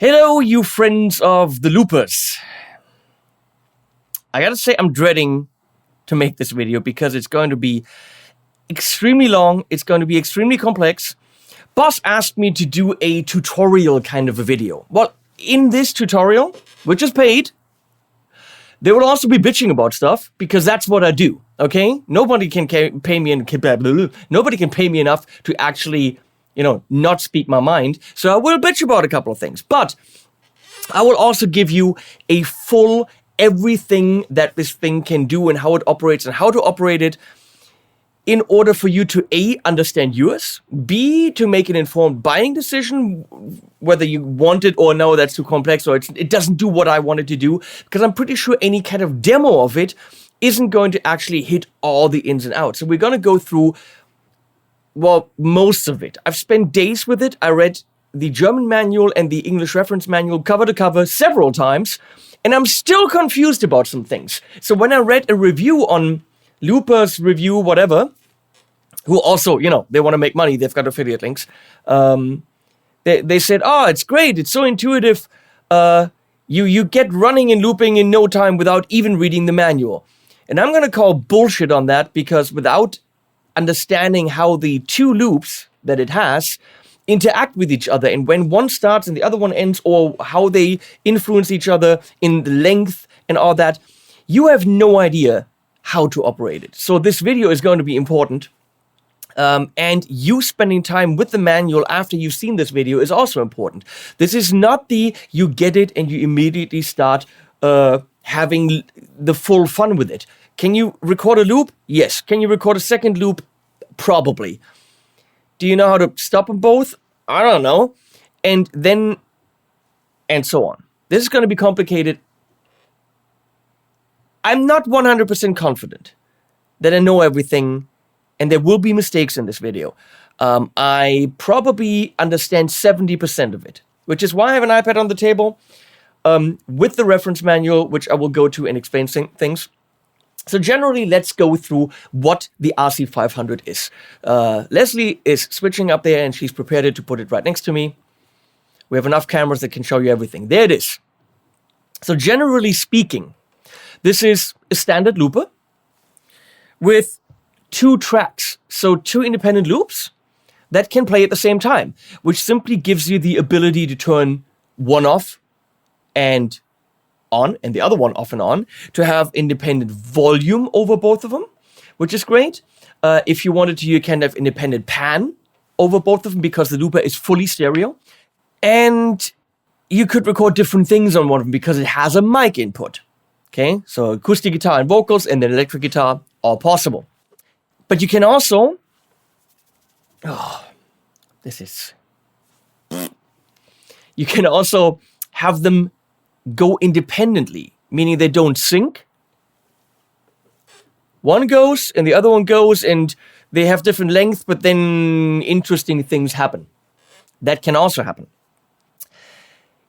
Hello, you friends of the loopers. I gotta say I'm dreading to make this video because it's going to be extremely long, it's going to be extremely complex. Boss asked me to do a tutorial kind of a video. Well, in this tutorial, which is paid, they will also be bitching about stuff because that's what I do, okay? Nobody can pay me enough to actually, not speak my mind. So I will bitch about a couple of things, but I will also give you a full everything that this thing can do and how it operates and how to operate it in order for you to A, understand yours, B, to make an informed buying decision, whether you want it or no, that's too complex, or it doesn't do what I wanted to do, because I'm pretty sure any kind of demo of it isn't going to actually hit all the ins and outs. So we're going to go through, well, most of it. I've spent days with it. I read the German manual and the English reference manual cover to cover several times, and I'm still confused about some things. So when I read a review on Loopers Review, whatever, who also, they want to make money, they've got affiliate links, they said, oh, it's great, it's so intuitive, you get running and looping in no time without even reading the manual. And I'm going to call bullshit on that, because without understanding how the two loops that it has interact with each other, and when one starts and the other one ends, or how they influence each other in the length and all that, you have no idea how to operate it. So this video is going to be important. And you spending time with the manual after you've seen this video is also important. This is not you get it and you immediately start having the full fun with it. Can you record a loop? Yes. Can you record a second loop? Probably. Do you know how to stop them both? I don't know. And so on. This is going to be complicated. I'm not 100% confident that I know everything, and there will be mistakes in this video. I probably understand 70% of it, which is why I have an iPad on the table with the reference manual, which I will go to and explain things. So generally, let's go through what the RC-500 is. Leslie is switching up there, and she's prepared to put it right next to me. We have enough cameras that can show you everything. There it is. So generally speaking, this is a standard looper with two tracks, so two independent loops that can play at the same time, which simply gives you the ability to turn one off and on, and the other one off and on, to have independent volume over both of them, which is great. If you wanted to, you can have independent pan over both of them because the looper is fully stereo. And you could record different things on one of them because it has a mic input. Okay, so acoustic guitar and vocals and then electric guitar, all possible. But you can also, you can also have them go independently, meaning they don't sync. One goes and the other one goes, and they have different lengths, but then interesting things happen. That can also happen.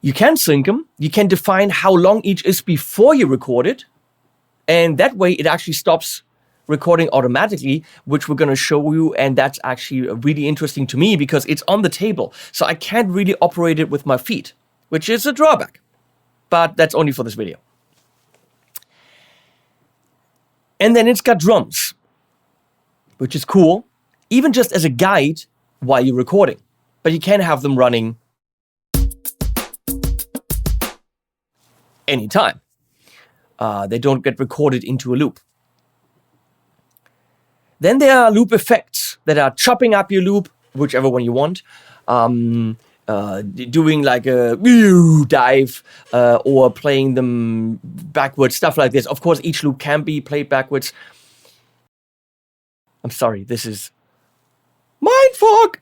You can sync them. You can define how long each is before you record it. And that way it actually stops recording automatically, which we're going to show you. And that's actually really interesting to me because it's on the table. So I can't really operate it with my feet, which is a drawback. But that's only for this video. And then it's got drums, which is cool, even just as a guide while you're recording. But you can have them running anytime. They don't get recorded into a loop. Then there are loop effects that are chopping up your loop, whichever one you want, doing like a dive or playing them backwards, stuff like this. Of course, each loop can be played backwards. I'm sorry, this is mindfuck.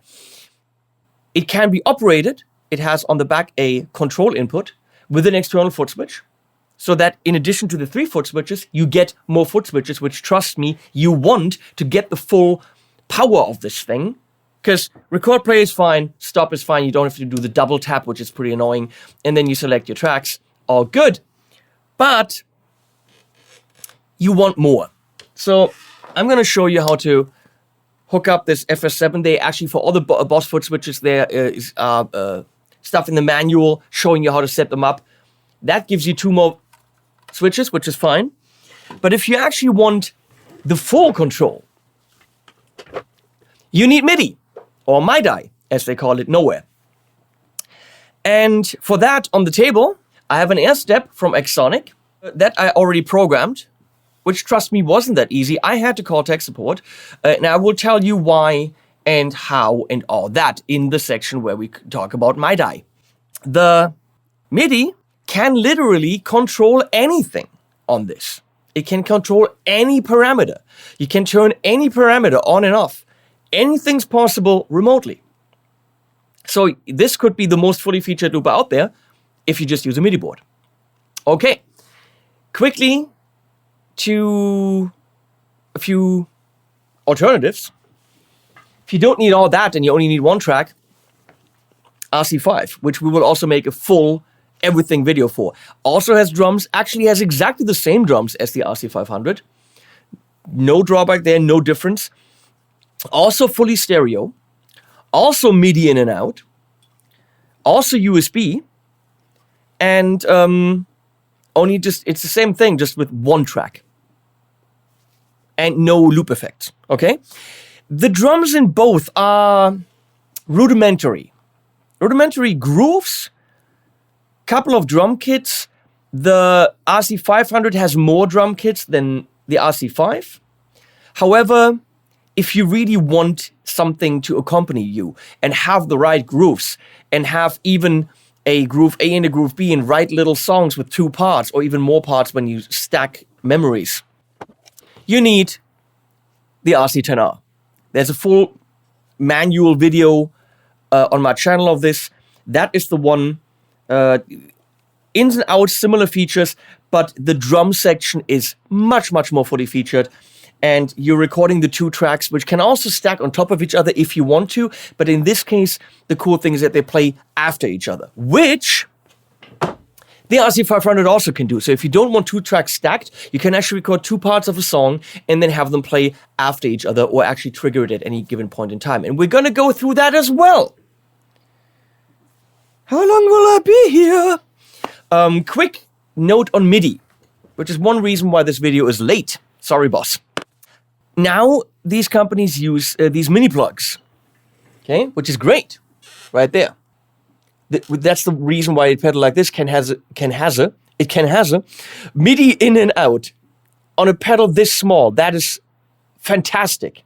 It can be operated. It has on the back a control input with an external foot switch, so that in addition to the 3 foot switches, you get more foot switches, which, trust me, you want to get the full power of this thing. Because record play is fine, stop is fine, you don't have to do the double tap, which is pretty annoying, and then you select your tracks, all good. But you want more. So I'm going to show you how to hook up this FS7. They actually, for all the Boss foot switches, there is stuff in the manual showing you how to set them up. That gives you 2 more switches, which is fine. But if you actually want the full control, you need MIDI, or MIDI, as they call it nowhere. And for that, on the table, I have an air step from Xsonic that I already programmed, which, trust me, wasn't that easy. I had to call tech support, and I will tell you why and how and all that in the section where we talk about MIDI. The MIDI can literally control anything on this. It can control any parameter. You can turn any parameter on and off. Anything's possible remotely. So this could be the most fully featured loop out there if you just use a MIDI board. Okay, quickly to a few alternatives. If you don't need all that and you only need 1 track, RC-5, which we will also make a full everything video for. Also has drums, actually has exactly the same drums as the RC-500. No drawback there, no difference. Also fully stereo. Also MIDI in and out. Also USB. And only just, it's the same thing, just with 1 track. And no loop effects, okay? The drums in both are rudimentary. Rudimentary grooves, couple of drum kits. The RC-500 has more drum kits than the RC-5. However, if you really want something to accompany you and have the right grooves and have even a groove A and a groove B and write little songs with 2 parts or even more parts when you stack memories, you need the RC-10R. There's a full manual video on my channel of this. That is the one, ins and outs, similar features, but the drum section is much, much more fully featured. And you're recording the 2 tracks, which can also stack on top of each other if you want to. But in this case, the cool thing is that they play after each other, which the RC-500 also can do. So if you don't want 2 tracks stacked, you can actually record 2 parts of a song and then have them play after each other or actually trigger it at any given point in time. And we're going to go through that as well. How long will I be here? Quick note on MIDI, which is one reason why this video is late. Sorry, boss. Now, these companies use these mini plugs, okay, which is great, right there. That's the reason why a pedal like this can has a MIDI in and out on a pedal this small. That is fantastic.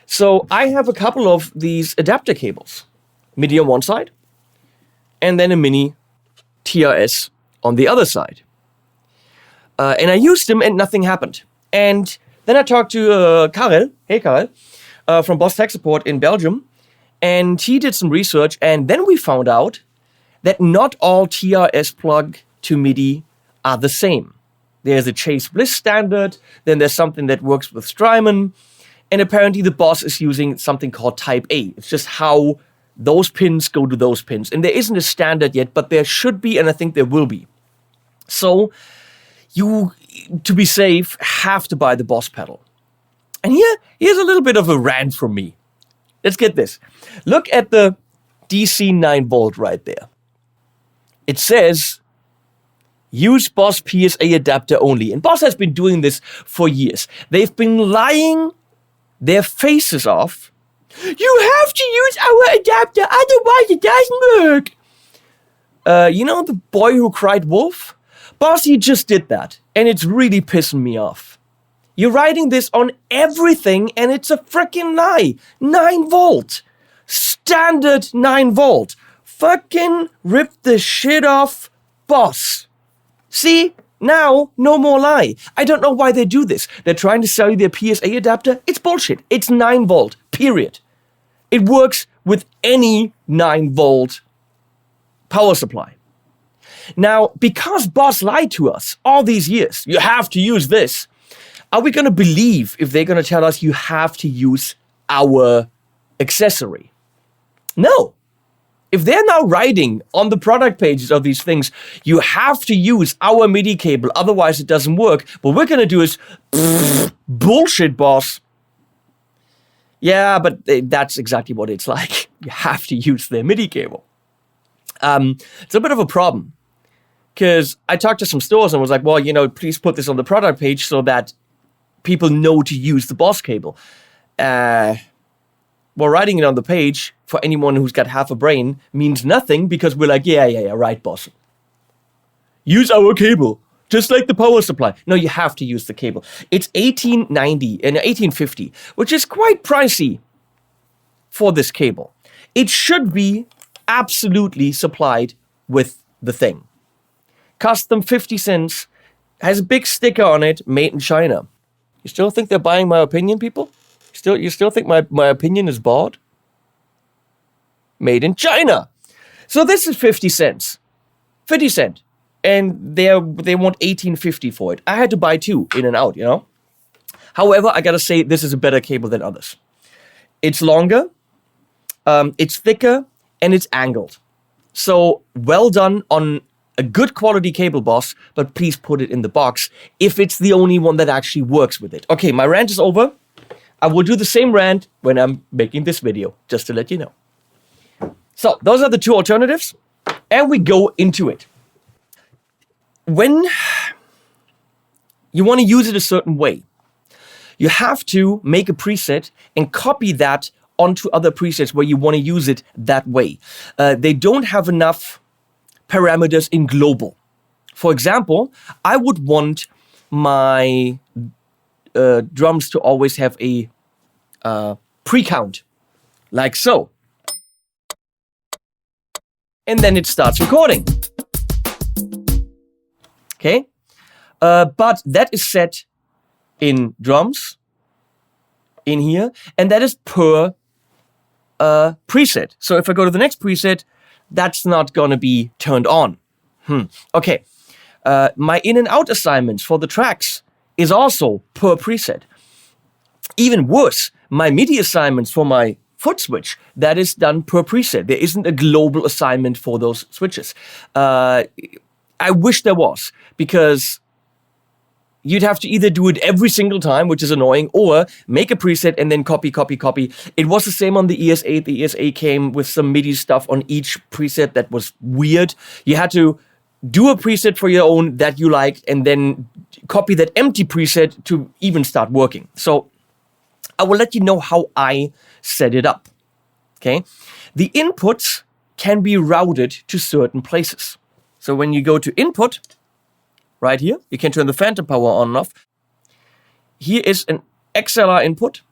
So I have a couple of these adapter cables, MIDI on one side, and then a mini TRS on the other side. And I used them and nothing happened. And then I talked to Karel, hey Karel, from Boss Tech Support in Belgium, and he did some research, and then we found out that not all TRS plug to MIDI are the same. There's a Chase Bliss standard, then there's something that works with Strymon, and apparently the Boss is using something called Type A. It's just how those pins go to those pins. And there isn't a standard yet, but there should be, and I think there will be. So you, to be safe, have to buy the Boss pedal. And here's a little bit of a rant from me. Let's get this. Look at the DC 9 volt right there. It says, use Boss PSA adapter only. And Boss has been doing this for years. They've been lying their faces off. You have to use our adapter, otherwise it doesn't work. You know the boy who cried wolf? Boss, he just did that. And it's really pissing me off. You're writing this on everything and it's a freaking lie. 9 volt. Standard 9 volt. Fucking rip the shit off, Boss. See? Now, no more lie. I don't know why they do this. They're trying to sell you their PSA adapter. It's bullshit. It's 9 volt. Period. It works with any 9 volt power supply. Now, because Boss lied to us all these years, you have to use this. Are we going to believe if they're going to tell us you have to use our accessory? No. If they're now writing on the product pages of these things, you have to use our MIDI cable, otherwise it doesn't work. What we're going to do is, bullshit, Boss. Yeah, but that's exactly what it's like. You have to use their MIDI cable. It's a bit of a problem because I talked to some stores and was like, well, you know, please put this on the product page so that people know to use the Boss cable. Well, writing it on the page for anyone who's got half a brain means nothing because we're like, yeah, right, boss. Use our cable, just like the power supply. No, you have to use the cable. It's $18.90 and $18.50, which is quite pricey for this cable. It should be absolutely supplied with the thing. Cost them 50 cents, has a big sticker on it, made in China. You still think they're buying my opinion, people? You still think my opinion is bought? Made in China. So this is 50 cents. 50 cents. And they want $18.50 for it. I had to buy two in and out, you know? However, I gotta say, this is a better cable than others. It's longer, it's thicker, and it's angled. So, well done on a good quality cable, boss, but please put it in the box if it's the only one that actually works with it. Okay, my rant is over. I will do the same rant when I'm making this video, just to let you know. So, those are the two alternatives, and we go into it. When you want to use it a certain way, you have to make a preset and copy that onto other presets where you want to use it that way. They don't have enough parameters in global. For example, I would want my drums to always have a pre-count, like so. And then it starts recording. Okay? But that is set in drums, in here, and that is per preset. So if I go to the next preset, that's not going to be turned on. Okay. My in and out assignments for the tracks is also per preset. Even worse, my MIDI assignments for my foot switch, that is done per preset. There isn't a global assignment for those switches. I wish there was, because you'd have to either do it every single time, which is annoying, or make a preset and then copy. It was the same on the ES8. The ES8 came with some MIDI stuff on each preset that was weird. You had to do a preset for your own that you liked and then copy that empty preset to even start working. So I will let you know how I set it up. Okay? The inputs can be routed to certain places. So when you go to input, right here, you can turn the phantom power on and off. Here is an XLR input.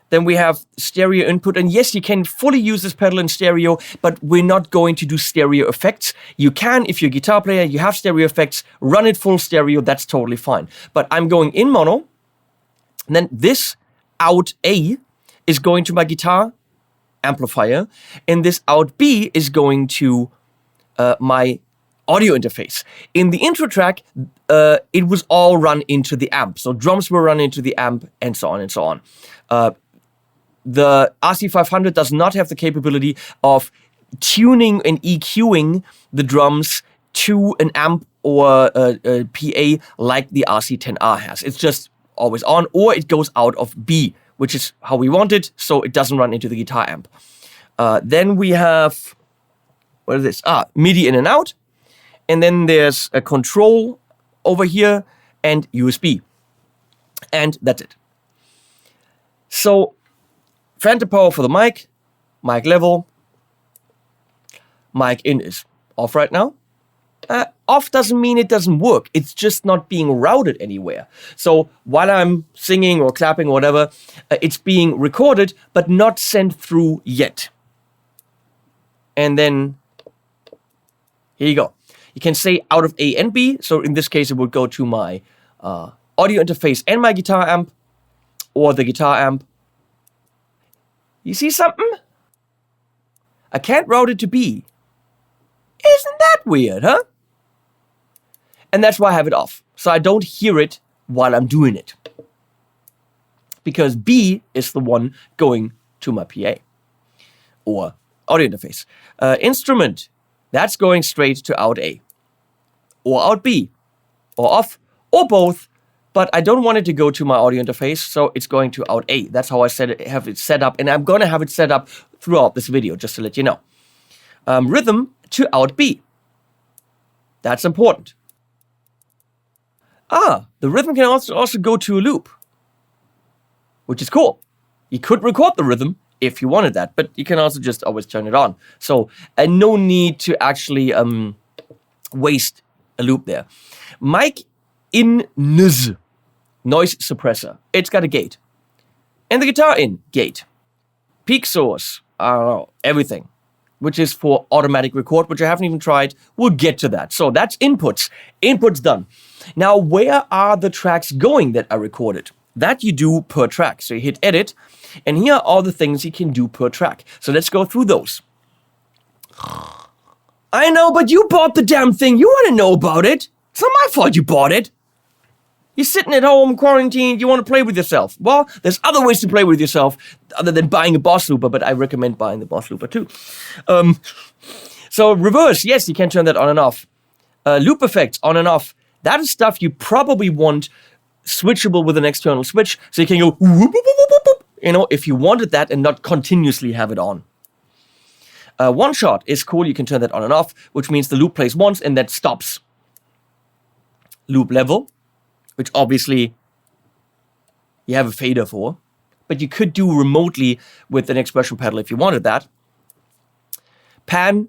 Then we have stereo input. And yes, you can fully use this pedal in stereo, but we're not going to do stereo effects. You can, if you're a guitar player, you have stereo effects, run it full stereo, that's totally fine. But I'm going in mono. And then this out A is going to my guitar amplifier. And this out B is going to my audio interface. In the intro track, it was all run into the amp. So drums were run into the amp and so on and so on. The RC-500 does not have the capability of tuning and EQing the drums to an amp or a PA like the RC-10R has. It's just always on, or it goes out of B, which is how we want it, so it doesn't run into the guitar amp. Then we have, what is this? MIDI in and out. And then there's a control over here and USB. And that's it. So, phantom power for the mic level. Mic in is off right now. Off doesn't mean it doesn't work. It's just not being routed anywhere. So, while I'm singing or clapping or whatever, it's being recorded, but not sent through yet. And then, here you go. You can say out of A and B. So in this case, it would go to my audio interface and my guitar amp, or the guitar amp. You see something? I can't route it to B. Isn't that weird, huh? And that's why I have it off. So I don't hear it while I'm doing it. Because B is the one going to my PA or audio interface. Instrument. That's going straight to out A, or out B, or off, or both, but I don't want it to go to my audio interface, so it's going to out A. That's how I have it set up, and I'm going to have it set up throughout this video, just to let you know. Rhythm to out B. That's important. The rhythm can also go to a loop, which is cool. You could record the rhythm if you wanted that, but you can also just always turn it on. So no need to actually waste a loop there. Mic in noise suppressor. It's got a gate. And the guitar in gate. Peak source. I don't know, everything. Which is for automatic record, which I haven't even tried. We'll get to that. So that's inputs. Inputs done. Now, where are the tracks going that are recorded? That you do per track. So you hit edit, and here are all the things you can do per track. So let's go through those. I know, but you bought the damn thing. You want to know about it. It's not my fault you bought it. You're sitting at home, quarantined, you want to play with yourself. Well, there's other ways to play with yourself other than buying a Boss Looper, but I recommend buying the Boss Looper too. So reverse, yes, you can turn that on and off. Loop effects, on and off. That is stuff you probably want switchable with an external switch, so you can go, whoop, whoop, whoop, whoop, whoop, you know, if you wanted that and not continuously have it on. One shot is cool, you can turn that on and off, which means the loop plays once and that stops. Loop level, which obviously you have a fader for, but you could do remotely with an expression pedal if you wanted that. Pan,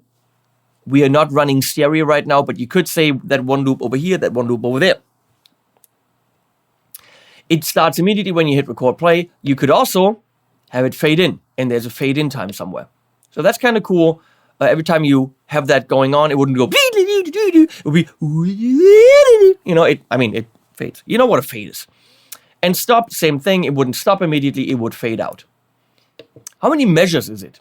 we are not running stereo right now, but you could say that one loop over here, that one loop over there. It starts immediately when you hit record play. You could also have it fade in, and there's a fade in time somewhere. So that's kind of cool. Every time you have that going on, it wouldn't go, it would be, you know, it fades. You know what a fade is. And stop, same thing. It wouldn't stop immediately. It would fade out. How many measures is it?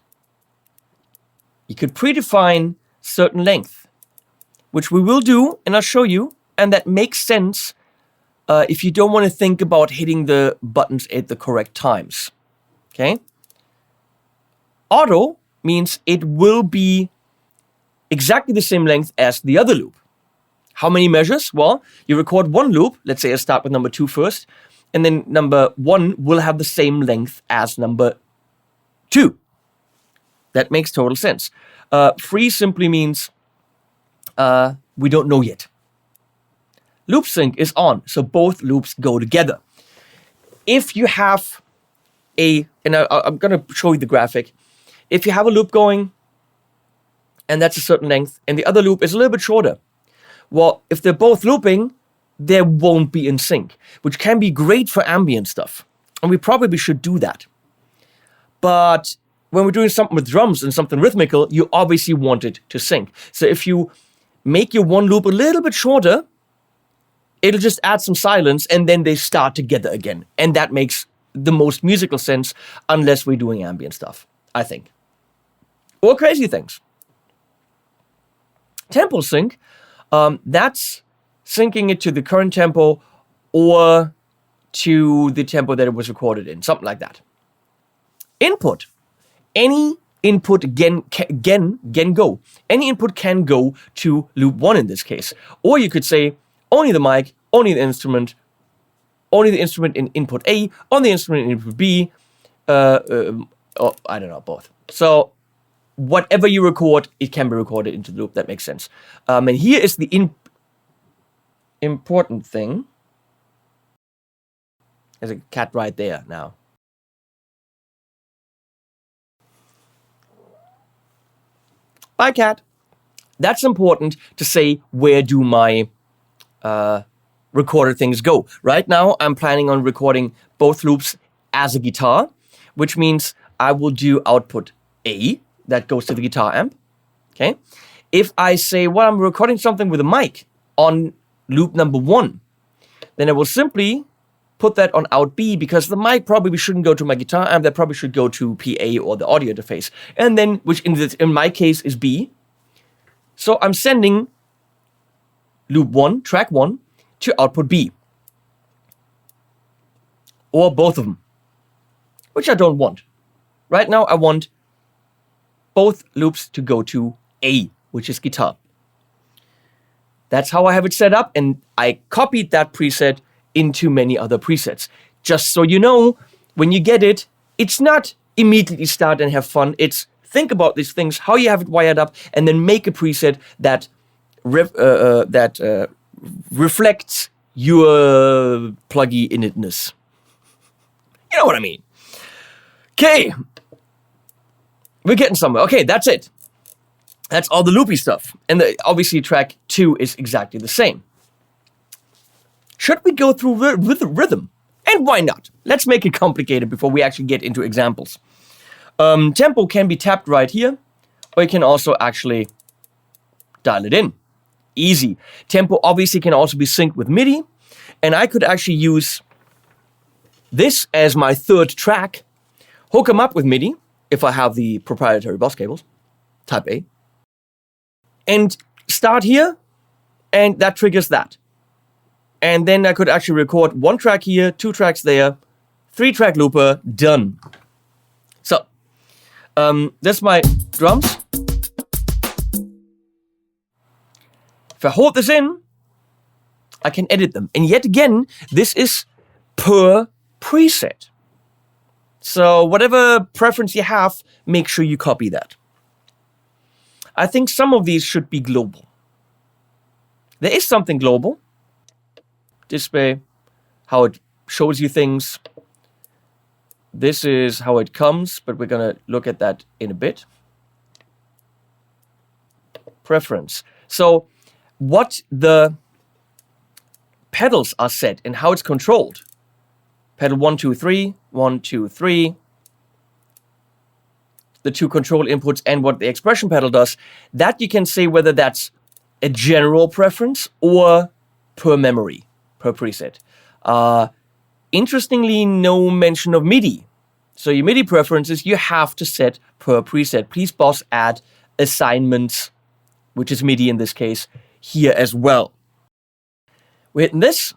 You could predefine certain length, which we will do, and I'll show you. And that makes sense if you don't want to think about hitting the buttons at the correct times. Okay? Auto means it will be exactly the same length as the other loop. How many measures? Well, you record one loop. Let's say I start with number 2 first. And then number 1 will have the same length as number 2. That makes total sense. Free simply means we don't know yet. Loop sync is on, so both loops go together. If you have and I'm going to show you the graphic. If you have a loop going, and that's a certain length, and the other loop is a little bit shorter, well, if they're both looping, they won't be in sync, which can be great for ambient stuff. And we probably should do that. But when we're doing something with drums and something rhythmical, you obviously want it to sync. So if you make your one loop a little bit shorter, it'll just add some silence, and then they start together again. And that makes the most musical sense, unless we're doing ambient stuff, I think. Or crazy things. Tempo sync, that's syncing it to the current tempo or to the tempo that it was recorded in, something like that. Input. Any input can go. Any input can go to loop 1 in this case. Or you could say only the mic, only the instrument in input A, only the instrument in input B, or I don't know, both. So whatever you record, it can be recorded into the loop. That makes sense. And here is the important thing. There's a cat right there now. Bye, cat. That's important to say, where do my recorded things go? Right now, I'm planning on recording both loops as a guitar, which means I will do output A, that goes to the guitar amp. Okay. If I say, well, I'm recording something with a mic on loop number 1, then I will simply put that on out B, because the mic probably shouldn't go to my guitar amp. That probably should go to PA or the audio interface. And then, which in my case is B. So I'm sending loop 1, track 1, to output B. Or both of them, which I don't want. Right now, I want both loops to go to A, which is guitar. That's how I have it set up, and I copied that preset into many other presets. Just so you know, when you get it, it's not immediately start and have fun. It's think about these things, how you have it wired up, and then make a preset that reflects your pluggy initness. You know what I mean? Okay. We're getting somewhere. Okay, that's it. That's all the loopy stuff. And obviously track 2 is exactly the same. Should we go through with the rhythm? And why not? Let's make it complicated before we actually get into examples. Tempo can be tapped right here, or you can also actually dial it in. Easy. Tempo obviously can also be synced with MIDI, and I could actually use this as my third track, hook them up with MIDI, if I have the proprietary bus cables, type A, and start here, and that triggers that. And then I could actually record 1 track here, 2 tracks there, 3-track looper, done. So, that's my drums. If I hold this in, I can edit them. And yet again, this is per preset. So whatever preference you have, make sure you copy that. I think some of these should be global. There is something global. Display, how it shows you things. This is how it comes, but we're going to look at that in a bit. Preference. So what the pedals are set and how it's controlled. Pedal 1, 2, 3, 1, 2, 3. The 2 control inputs and what the expression pedal does. That you can say whether that's a general preference or per memory, per preset. Interestingly, no mention of MIDI. So your MIDI preferences, you have to set per preset. Please, boss, add assignments, which is MIDI in this case, here as well. We're hitting this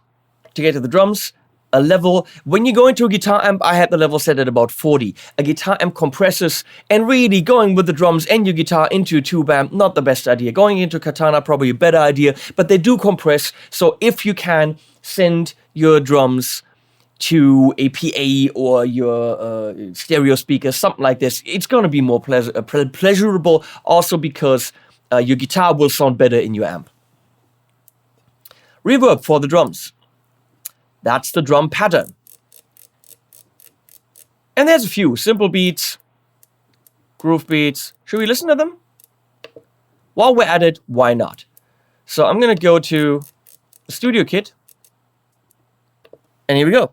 to get to the drums. A level, when you go into a guitar amp, I had the level set at about 40. A guitar amp compresses, and really going with the drums and your guitar into a tube amp, not the best idea. Going into Katana, probably a better idea, but they do compress. So if you can, send your drums to a PA or your stereo speaker, something like this. It's going to be more pleasurable, also because your guitar will sound better in your amp. Reverb for the drums. That's the drum pattern. And there's a few simple beats, groove beats. Should we listen to them? While we're at it, why not? So I'm going to go to the Studio Kit. And here we go.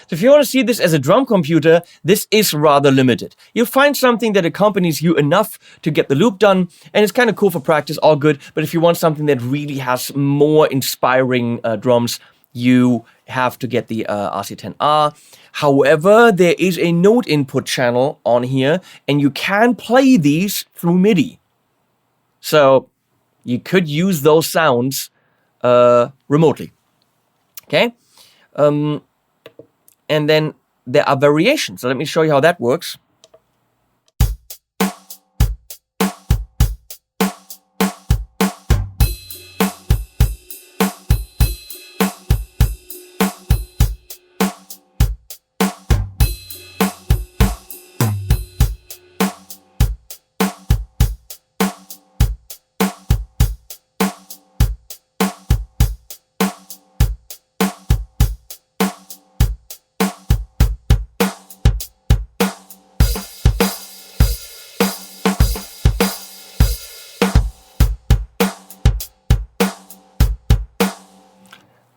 So if you want to see this as a drum computer, this is rather limited. You'll find something that accompanies you enough to get the loop done, and it's kind of cool for practice, all good. But if you want something that really has more inspiring drums, you have to get the RC-10R. However, there is a note input channel on here, and you can play these through MIDI. So you could use those sounds remotely. Okay? And then there are variations. So let me show you how that works.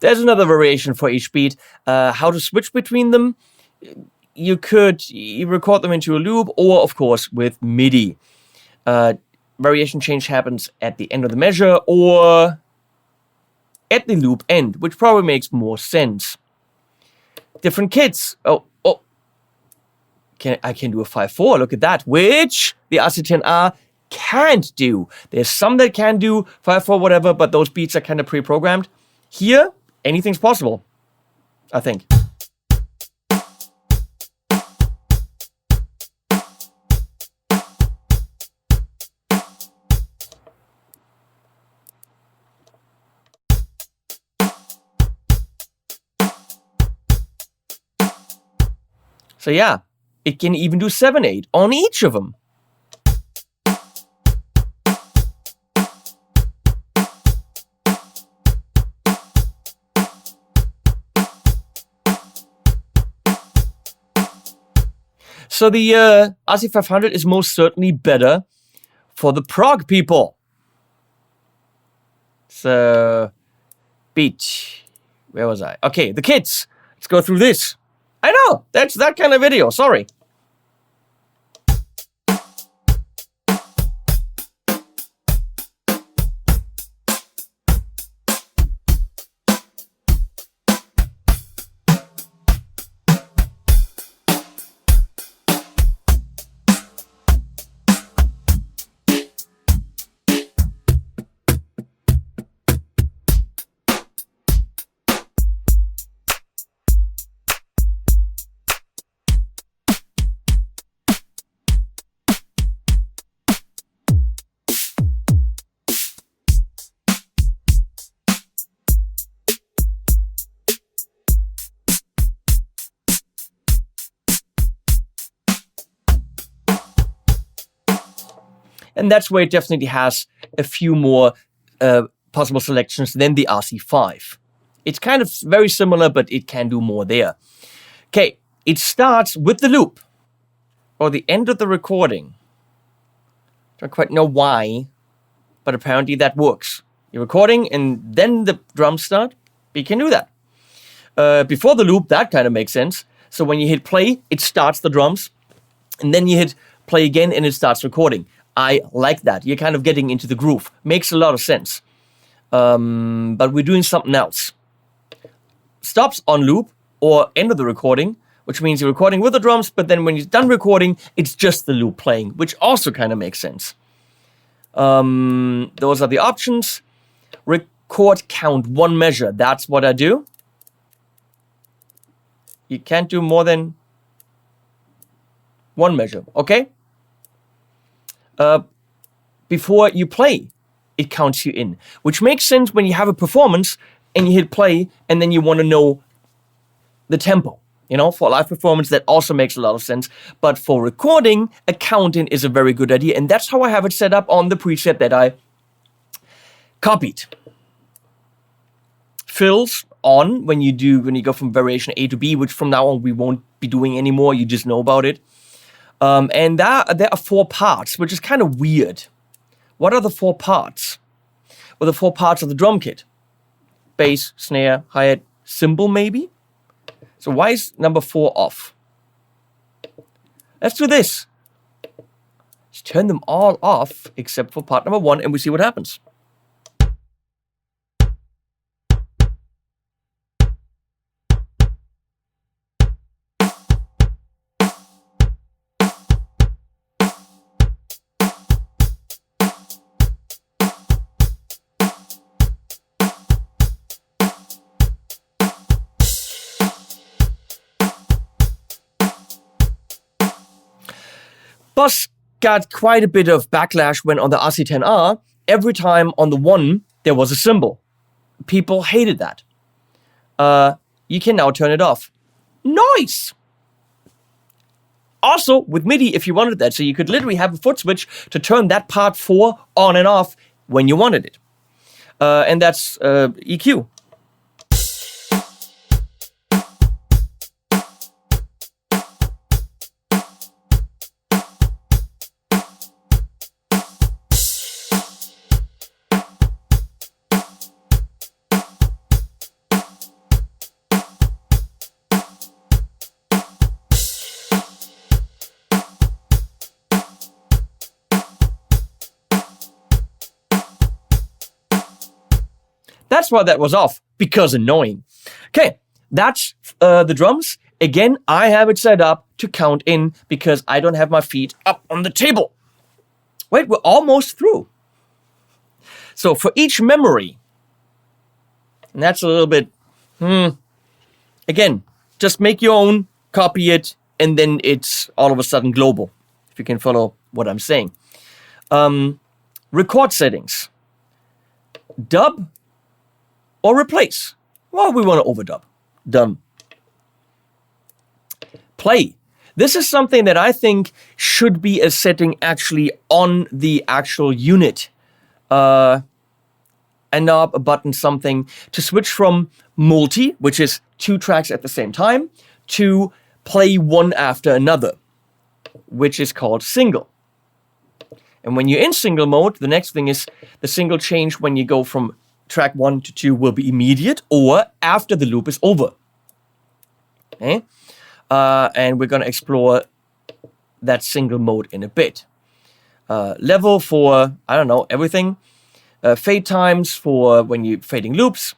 There's another variation for each beat. How to switch between them. You could record them into a loop, or of course with MIDI. Variation change happens at the end of the measure or at the loop end, which probably makes more sense. Different kits. I can do a 5/4. Look at that, which the RC-10R can't do. There's some that can do 5/4 whatever, but those beats are kind of pre-programmed. Here, anything's possible, I think. So yeah, it can even do 7/8 on each of them. So the RC-500 is most certainly better for the prog people. So, beat. Where was I? Okay, the kids. Let's go through this. I know, that's that kind of video, sorry. And that's where it definitely has a few more possible selections than the RC-5. It's kind of very similar, but it can do more there. Okay, it starts with the loop, or the end of the recording. Don't quite know why, but apparently that works. You're recording, and then the drums start. You can do that. Before the loop, that kind of makes sense. So when you hit play, it starts the drums, and then you hit play again, and it starts recording. I like that. You're kind of getting into the groove. Makes a lot of sense. But we're doing something else. Stops on loop or end of the recording, which means you're recording with the drums, but then when you're done recording, it's just the loop playing, which also kind of makes sense. Those are the options. Record count one measure. That's what I do. You can't do more than one measure, okay? Before you play, it counts you in, which makes sense when you have a performance and you hit play and then you want to know the tempo. You know, for a live performance, that also makes a lot of sense. But for recording, a count-in is a very good idea, and that's how I have it set up on the preset that I copied. Fills on when you go from variation A to B, which from now on we won't be doing anymore. You just know about it. And there are 4 parts, which is kind of weird. What are the 4 parts? Well, the 4 parts of the drum kit. Bass, snare, hi-hat, cymbal maybe? So why is number 4 off? Let's do this. Let's turn them all off except for part number 1 and we see what happens. Boss got quite a bit of backlash when on the RC-10R, every time on the 1 there was a cymbal. People hated that. You can now turn it off. Nice! Also, with MIDI, if you wanted that, so you could literally have a foot switch to turn that part 4 on and off when you wanted it. And that's EQ. That's why that was off, because annoying. Okay, that's the drums. Again, I have it set up to count in because I don't have my feet up on the table. Wait, we're almost through. So for each memory, and that's a little bit, again, just make your own, copy it, and then it's all of a sudden global, if you can follow what I'm saying. Record settings. Dub or replace. Well, we want to overdub. Done. Play. This is something that I think should be a setting actually on the actual unit. A knob, a button, something to switch from multi, which is 2 tracks at the same time, to play one after another, which is called single. And when you're in single mode, the next thing is the single change when you go from track 1 to 2 will be immediate or after the loop is over. Okay? And we're going to explore that single mode in a bit. Level for, I don't know, everything. Fade times for when you're fading loops.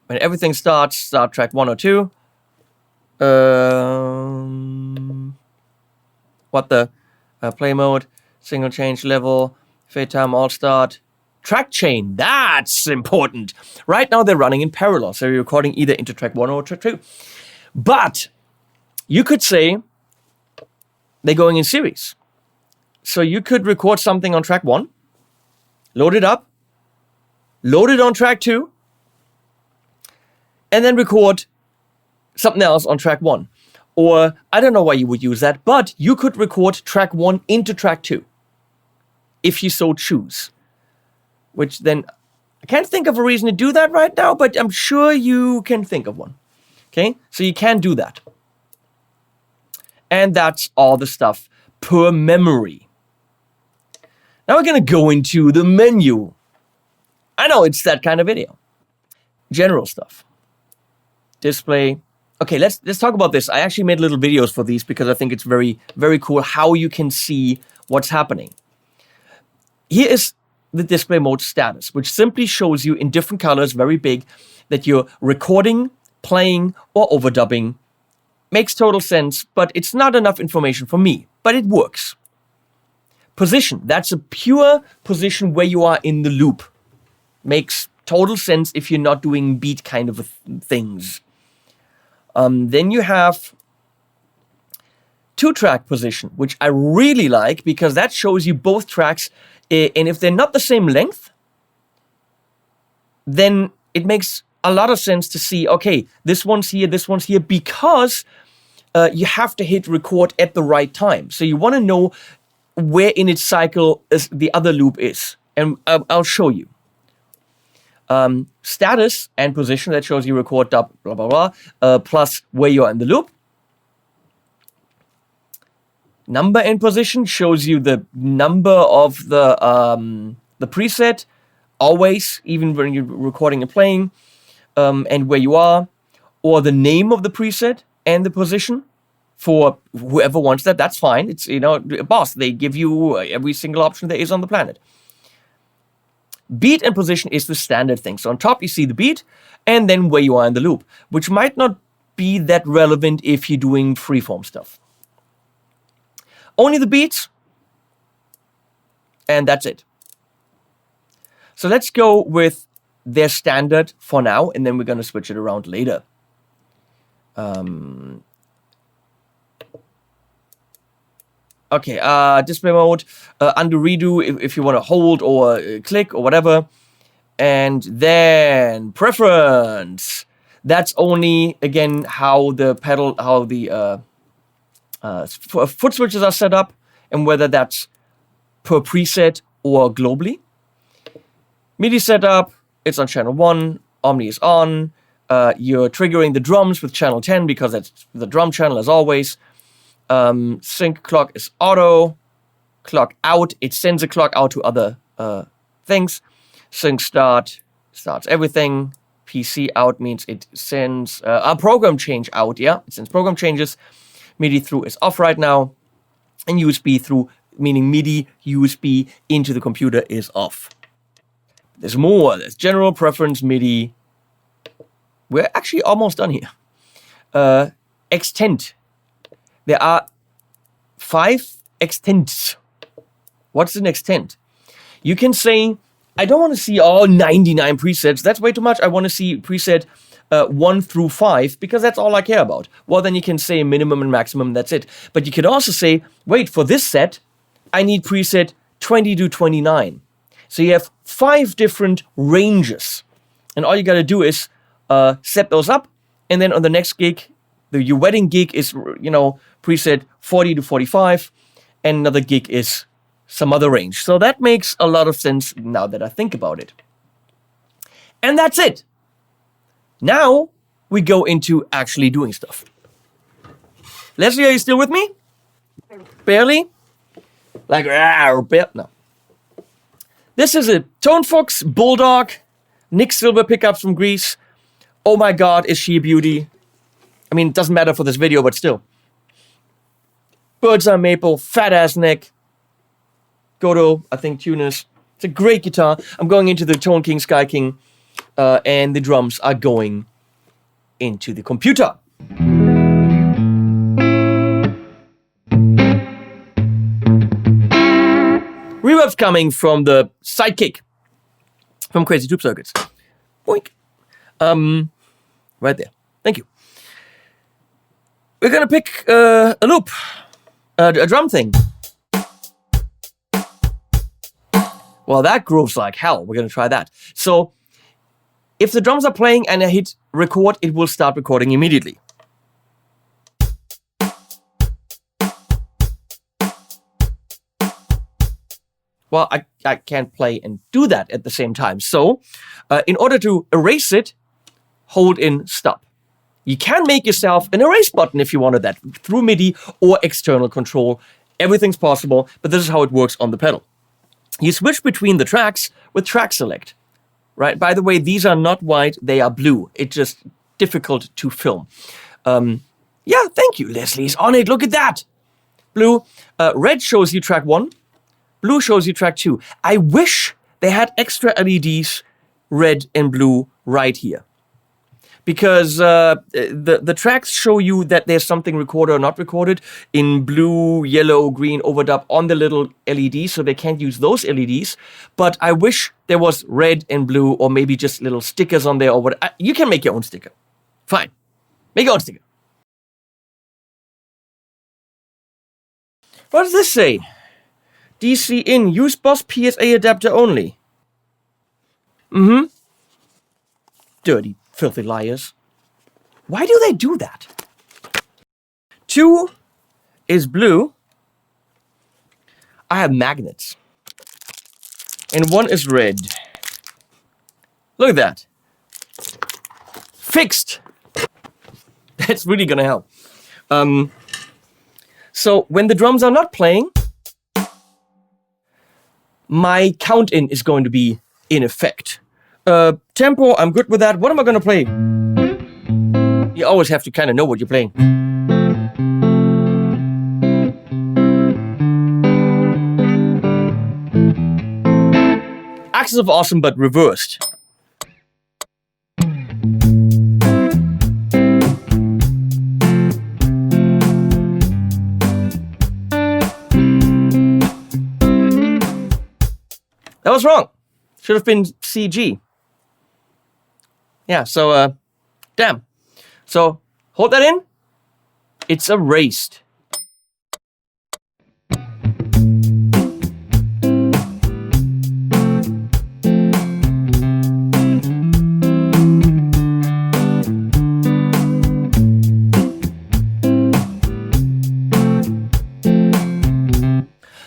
When everything starts, start track 1 or 2. Play mode, single change level, fade time, all start. Track chain, that's important. Right now they're running in parallel, so you're recording either into track 1 or track 2. But you could say they're going in series. So you could record something on track 1, load it up, load it on track 2, and then record something else on track 1. Or, I don't know why you would use that, but you could record track 1 into track 2, if you so choose. Which then, I can't think of a reason to do that right now, but I'm sure you can think of one. Okay, so you can do that. And that's all the stuff per memory. Now we're going to go into the menu. I know it's that kind of video. General stuff. Display. Okay, let's talk about this. I actually made little videos for these because I think it's very, very cool how you can see what's happening. Here is the display mode status, which simply shows you in different colors, very big, that you're recording, playing, or overdubbing. Makes total sense, but it's not enough information for me, but it works. Position, that's a pure position where you are in the loop. Makes total sense if you're not doing beat kind of things. Then you have 2-track position, which I really like because that shows you both tracks. And if they're not the same length, then it makes a lot of sense to see, okay, this one's here, because you have to hit record at the right time. So you want to know where in its cycle the other loop is. And I'll show you. Status and position, that shows you record dub, blah, blah, blah, plus where you are in the loop. Number and position shows you the number of the preset, always, even when you're recording and playing, and where you are. or the name of the preset and the position for whoever wants that. That's fine. It's, you know, Boss, they give you every single option there is on the planet. Beat and position is the standard thing. So on top, you see the beat and then where you are in the loop, which might not be that relevant if you're doing freeform stuff. Only the beats, and that's it. So let's go with their standard for now, and then we're going to switch it around later. Okay, display mode, undo, redo if you want to hold or click or whatever. And then preference. That's only, again, how the pedal, how the foot switches are set up, and whether that's per preset or globally. MIDI setup, it's on channel 1, Omni is on. You're triggering the drums with channel 10 because that's the drum channel as always. Sync clock is auto. Clock out, it sends a clock out to other things. Sync start starts everything. PC out means it sends a program change out. Yeah, it sends program changes. MIDI through is off right now, and USB through, meaning MIDI USB into the computer, is off. There's more. There's general preference MIDI. We're actually almost done here. Extent. There are 5 extents. What's an extent? You can say, I don't want to see all 99 presets. That's way too much. I want to see preset 1 through 5 because that's all I care about. Well, then you can say minimum and maximum. That's it. But you could also say, wait, for this set, I need preset 20 to 29. So you have 5 different ranges. And all you got to do is set those up. And then on the next gig, your wedding gig is, you know, preset 40 to 45. And another gig is some other range. So that makes a lot of sense now that I think about it. And that's it. Now we go into actually doing stuff. Leslie, are you still with me? Barely? Like, no. This is a Tone Fox Bulldog, Nick Silver pickups from Greece. Oh my God, is she a beauty? I mean, it doesn't matter for this video, but still. Bird's Eye Maple, fat ass neck. Godo, I think, tuners. It's a great guitar. I'm going into the Tone King, Sky King, and the drums are going into the computer. Reverb's coming from the Sidekick from Crazy Tube Circuits. Boink. Right there. Thank you. We're gonna pick a loop, a drum thing. Well, that grooves like hell. We're gonna try that. So, if the drums are playing and I hit record, it will start recording immediately. Well, I can't play and do that at the same time. So, in order to erase it, hold in stop. You can make yourself an erase button if you wanted that, through MIDI or external control. Everything's possible, but this is how it works on the pedal. You switch between the tracks with track select, right? By the way, these are not white, they are blue. It's just difficult to film. Yeah, thank you, Leslie's on it, look at that. Blue, red shows you track 1. Blue shows you track 2. I wish they had extra LEDs, red and blue, right here. Because the tracks show you that there's something recorded or not recorded in blue, yellow, green, overdub on the little LEDs, so they can't use those LEDs. But I wish there was red and blue, or maybe just little stickers on there, or what. You can make your own sticker. Fine. Make your own sticker. What does this say? DC in, use Boss PSA adapter only. Dirty, filthy liars. Why do they do that? 2 is blue. I have magnets. And 1 is red. Look at that. Fixed. That's really gonna help. So when the drums are not playing, my count in is going to be in effect. Tempo, I'm good with that. What am I going to play? You always have to kind of know what you're playing. Axis of Awesome, but reversed. That was wrong. Should have been CG. Yeah, so, damn. So, hold that in. It's erased.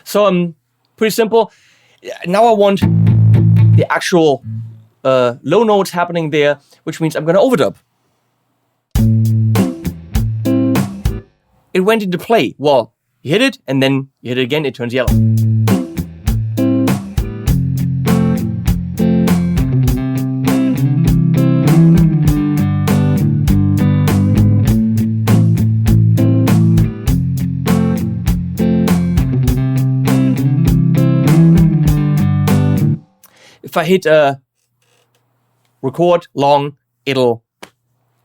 So, pretty simple. Now I want the actual low notes happening there, which means I'm going to overdub. It went into play. Well, you hit it, and then you hit it again, it turns yellow. If I hit record long, it'll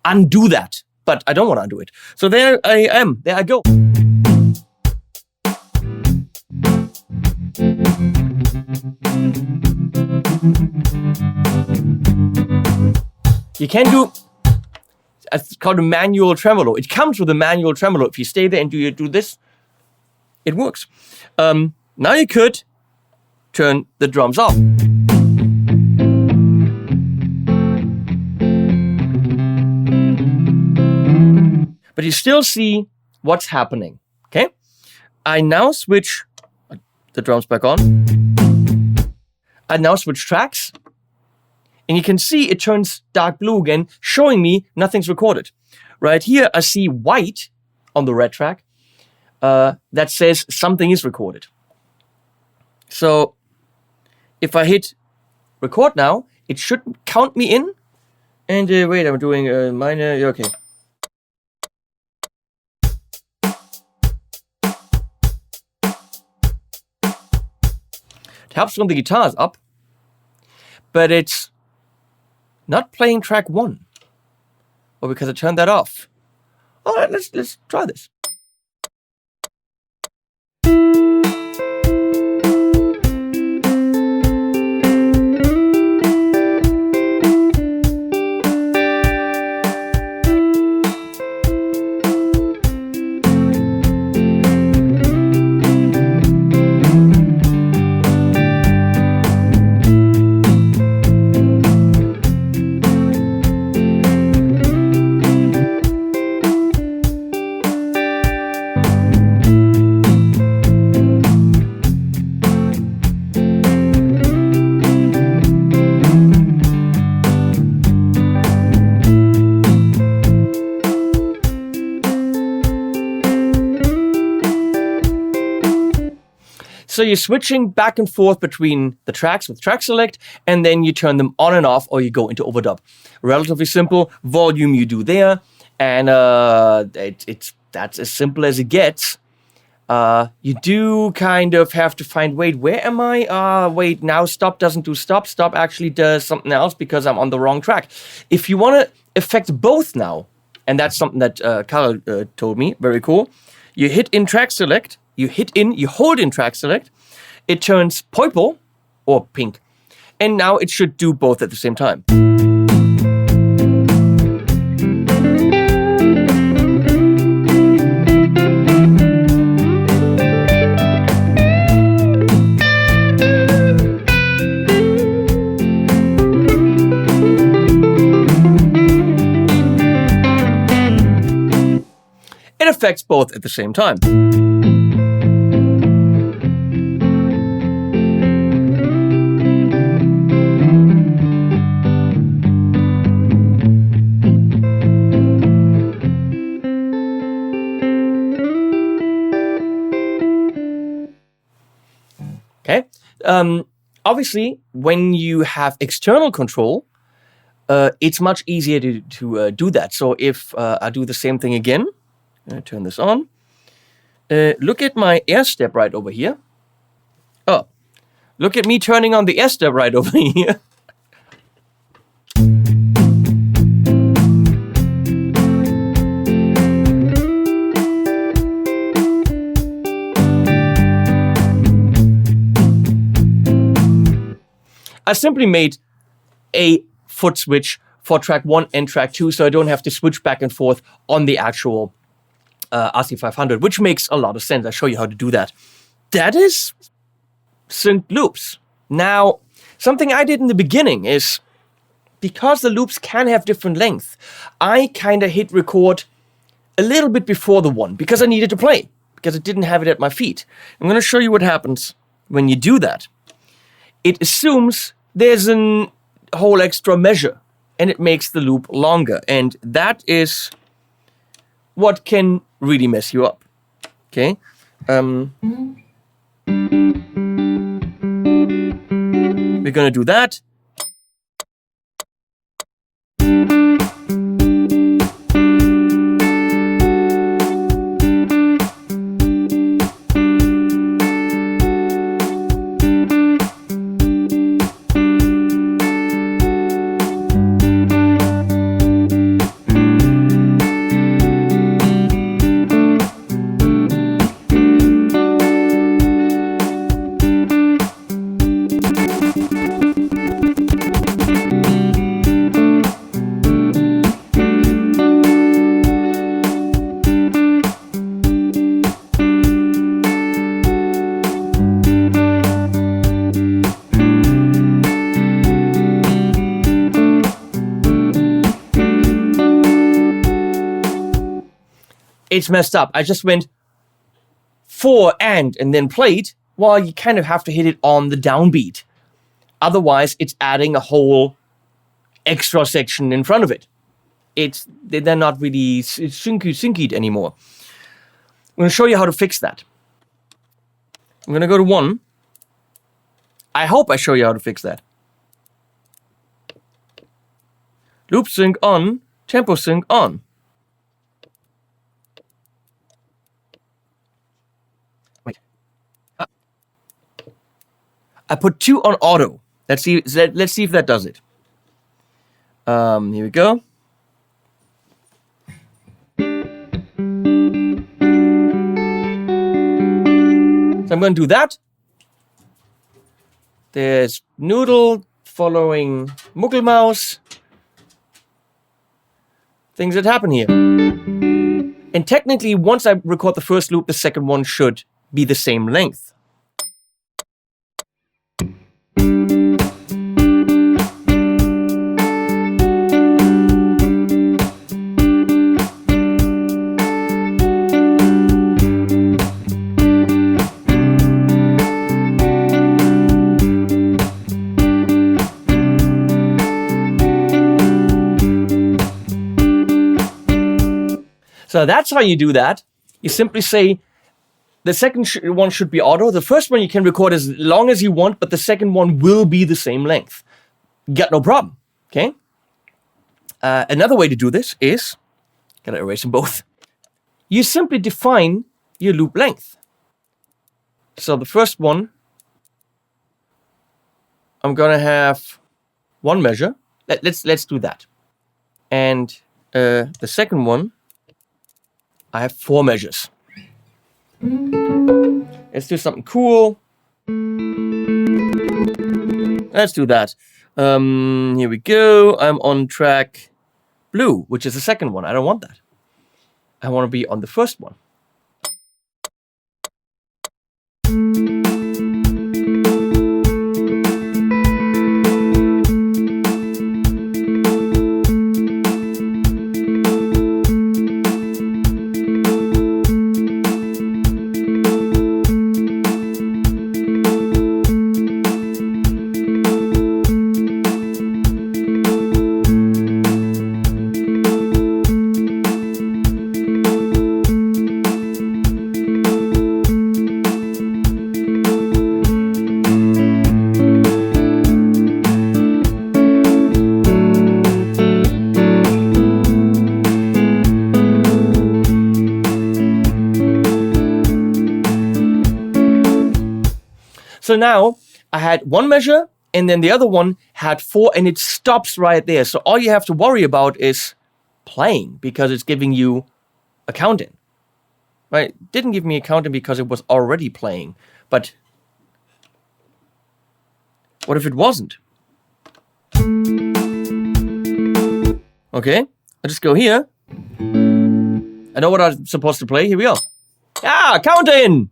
undo that. But I don't want to undo it. So there I am. There I go. You can do, it's called a manual tremolo. It comes with a manual tremolo. If you stay there and do this, it works. Now you could turn the drums off. But you still see what's happening, okay? I now switch the drums back on. I now switch tracks. And you can see it turns dark blue again, showing me nothing's recorded. Right here, I see white on the red track that says something is recorded. So if I hit record now, it should count me in. And wait, I'm doing minor, okay. Helps when the guitar is up, but it's not playing track 1. Or because I turned that off. All right, let's try this. So you're switching back and forth between the tracks with track select, and then you turn them on and off, or you go into overdub. Relatively simple. Volume you do there, and that's as simple as it gets. You do kind of have to find, wait, where am I? Wait, now stop doesn't do stop. Stop actually does something else because I'm on the wrong track. If you want to affect both now, and that's something that Carl told me, very cool. You hit in track select. You hold in track select, it turns purple or pink. And now it should do both at the same time. It affects both at the same time. Okay. Obviously, when you have external control, it's much easier to do that. So if I do the same thing again, turn this on. Look at my air step right over here. Oh, look at me turning on the air step right over here. I simply made a foot switch for track 1 and track 2, so I don't have to switch back and forth on the actual RC-500, which makes a lot of sense. I'll show you how to do that. That is synced loops. Now, something I did in the beginning is, because the loops can have different length, I kind of hit record a little bit before the one, because I needed to play, because I didn't have it at my feet. I'm going to show you what happens when you do that. It assumes there's a whole extra measure, and it makes the loop longer. And that is what can really mess you up. Okay? We're going to do that. It's messed up. I just went 4 and then played. Well, you kind of have to hit it on the downbeat. Otherwise, it's adding a whole extra section in front of it. They're not really synced anymore. I'm going to show you how to fix that. I'm going to go to 1. I hope I show you how to fix that. Loop sync on, tempo sync on. I put 2 on auto. Let's see if that does it. Here we go. So I'm going to do that. There's Noodle following Muckelmaus. Things that happen here. And technically, once I record the first loop, the second one should be the same length. So that's how you do that. You simply say the second one should be auto. The first one you can record as long as you want, but the second one will be the same length. Got no problem, okay? Another way to do this is, gotta erase them both. You simply define your loop length. So the first one, I'm gonna have 1 measure. Let's do that. And the second one, I have 4 measures. Let's do something cool. Let's do that. Here we go. I'm on track blue, which is the second one. I don't want that. I want to be on the first one. So now I had one measure, and then the other one had 4, and it stops right there. So all you have to worry about is playing, because it's giving you a count-in. Right? It didn't give me a count-in because it was already playing. But what if it wasn't? Okay, I'll just go here. I know what I'm supposed to play. Here we go. Ah, count-in!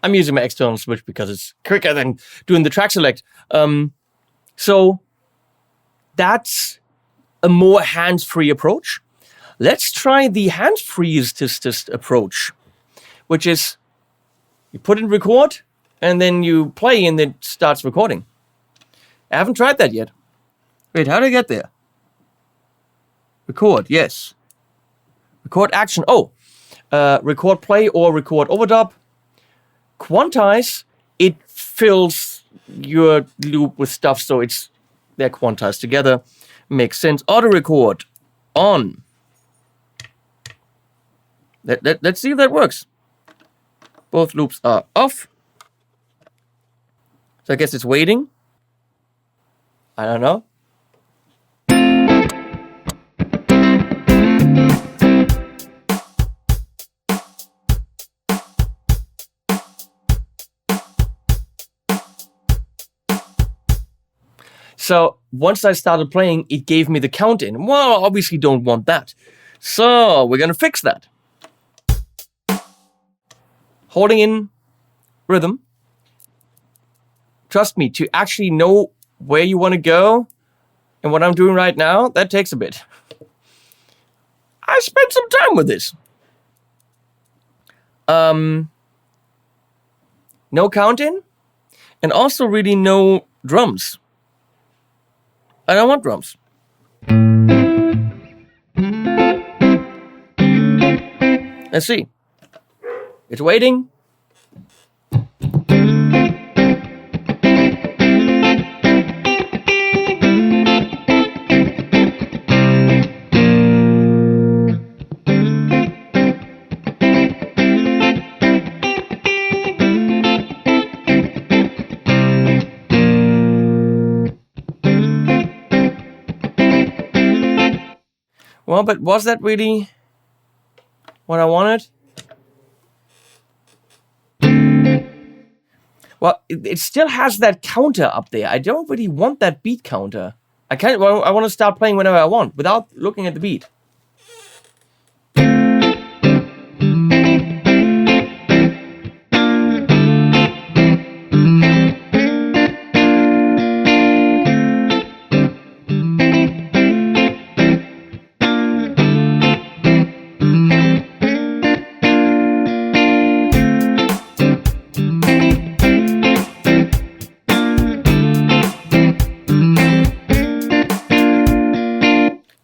I'm using my external switch because it's quicker than doing the track select. So that's a more hands-free approach. Let's try the hands-free approach, which is you put in record and then you play and it starts recording. I haven't tried that yet. Wait, how did I get there? Record, yes. Record action. Oh, record play or record overdub. Quantize, it fills your loop with stuff, so they're quantized together. Makes sense. Auto record on. Let's see if that works. Both loops are off. So I guess it's waiting. I don't know. So once I started playing, it gave me the count-in. Well, obviously don't want that. So we're going to fix that. Holding in rhythm. Trust me, to actually know where you want to go and what I'm doing right now, that takes a bit. I spent some time with this. No count-in, and also really no drums. I don't want drums. Let's see. It's waiting. Well, but was that really what I wanted? Well, it still has that counter up there. I don't really want that beat counter. I want to start playing whenever I want without looking at the beat.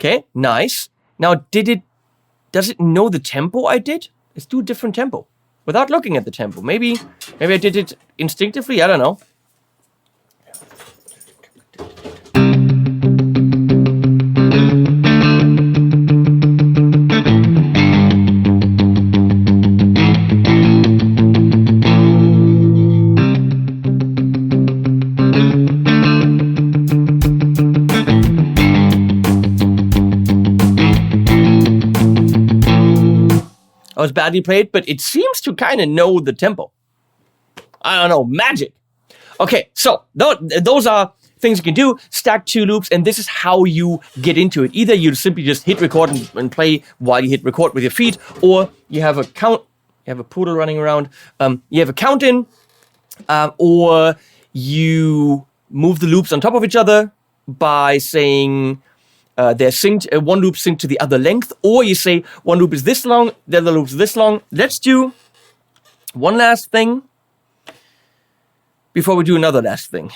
Okay, nice. Now, does it know the tempo I did? Let's do a different tempo without looking at the tempo. Maybe I did it instinctively. I don't know. I was badly played, but it seems to kind of know the tempo. I don't know, magic. Okay, so those are things you can do. Stack 2 loops, and this is how you get into it. Either you simply just hit record and play while you hit record with your feet, or you have a count. You have a poodle running around. You have a count-in, or you move the loops on top of each other by saying they're synced, one loop synced to the other length, or you say one loop is this long, the other loop is this long. Let's do one last thing before we do another last thing.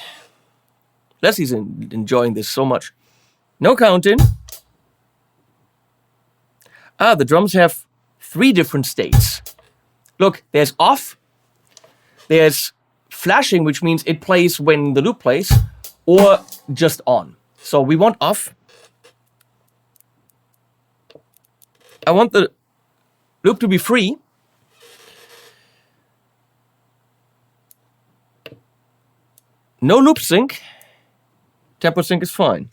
Leslie's enjoying this so much. No counting. The drums have 3 different states. Look, there's off, there's flashing, which means it plays when the loop plays, or just on. So we want off. I want the loop to be free. No loop sync. Tempo sync is fine.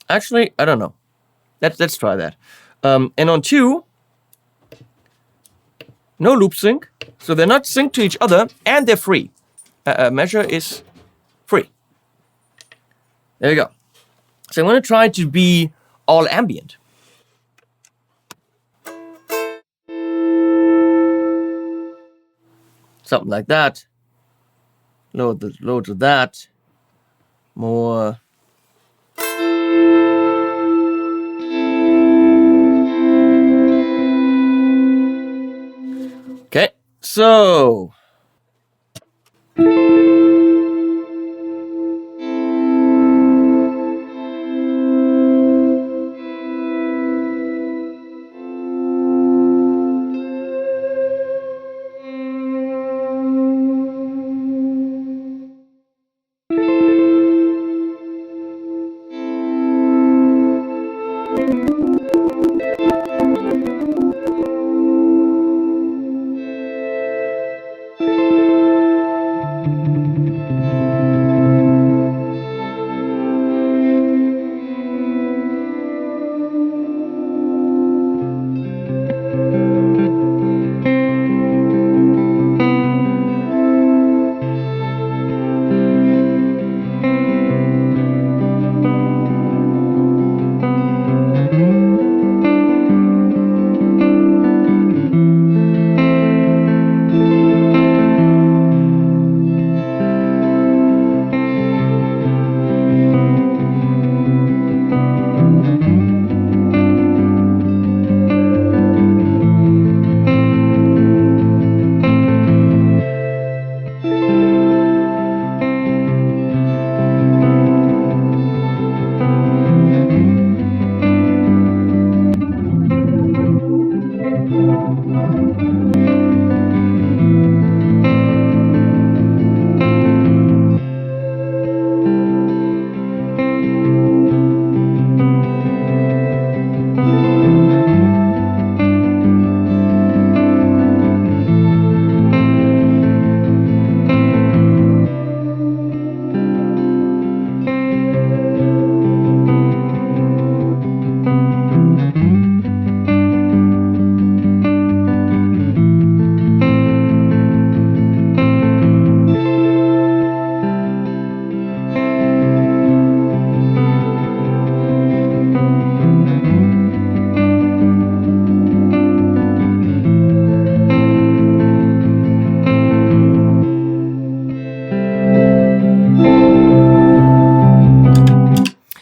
Actually, I don't know. Let's try that. And on 2, no loop sync. So they're not synced to each other, and they're free. Measure is free. There you go. So I'm going to try to be all ambient. Something like that. Load of that. More. Okay, so.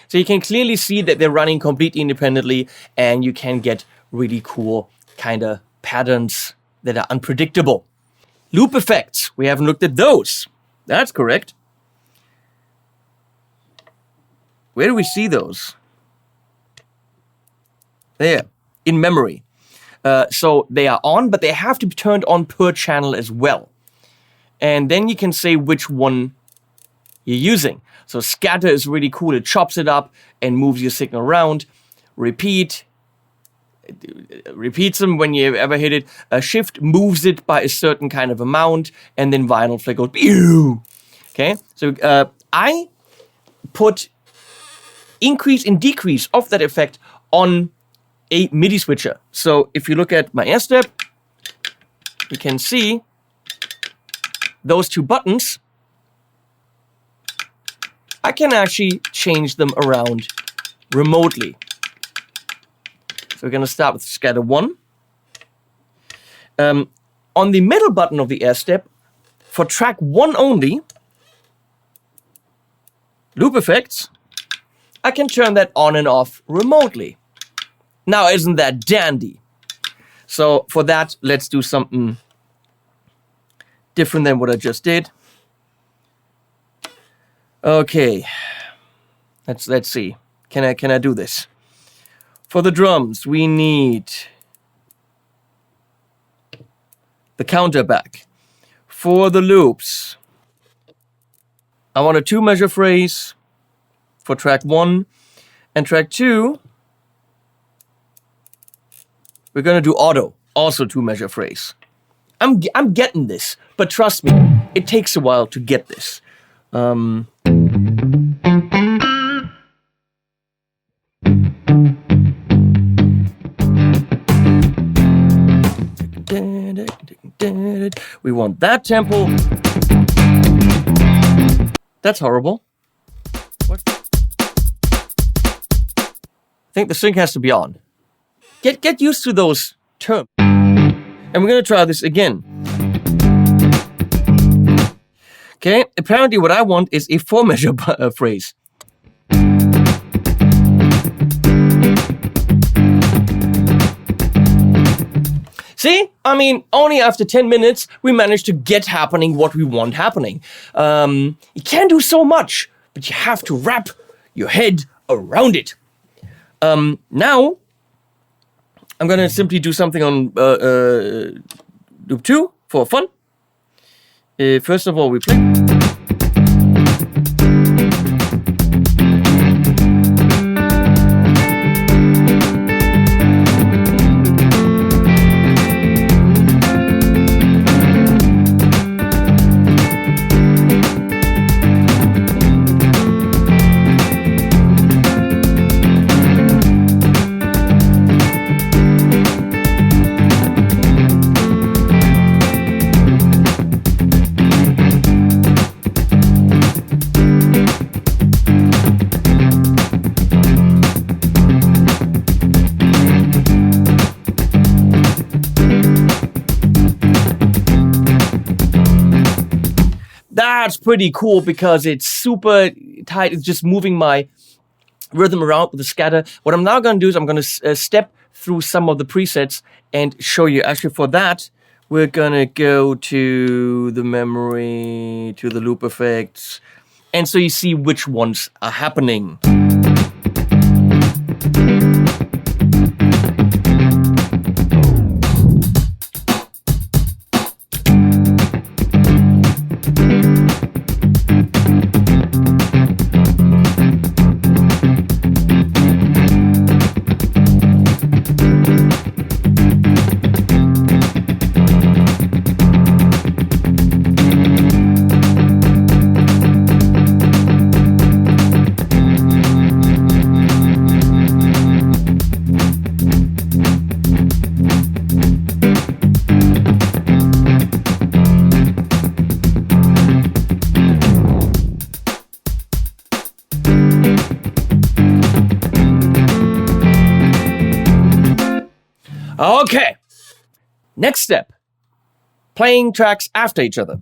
So you can clearly see that they're running completely independently, and you can get really cool kind of patterns that are unpredictable. Loop effects, we haven't looked at those. That's correct. Where do we see those? There, in memory. So they are on, but they have to be turned on per channel as well. And then you can say which one you're using. So scatter is really cool. It chops it up and moves your signal around. Repeats them when you ever hit it. Shift moves it by a certain kind of amount, and then vinyl flick goes. Pew! Okay, so I put increase and decrease of that effect on a MIDI switcher. So if you look at my air step, you can see those 2 buttons. I can actually change them around remotely. So we're going to start with scatter 1. On the middle button of the air step, for track 1 only, loop effects, I can turn that on and off remotely. Now, isn't that dandy? So for that, let's do something different than what I just did. Okay, let's see. Can I do this? For the drums, we need the counter back. For the loops, I want a 2-measure phrase for track 1, and track 2, we're gonna do auto, also 2-measure phrase. I'm getting this, but trust me, it takes a while to get this. We want that tempo. That's horrible. What? I think the sync has to be on. Get used to those terms. And we're gonna try this again. Okay, apparently what I want is a 4-measure phrase. See? I mean, only after 10 minutes, we managed to get happening what we want happening. You can't do so much, but you have to wrap your head around it. Now, I'm gonna simply do something on loop 2 for fun. First of all, we play. That's pretty cool because it's super tight. It's just moving my rhythm around with the scatter. What I'm now going to do is I'm going to step through some of the presets and show you. Actually, for that, we're going to go to the memory, to the loop effects, and so you see which ones are happening. Okay, next step, playing tracks after each other.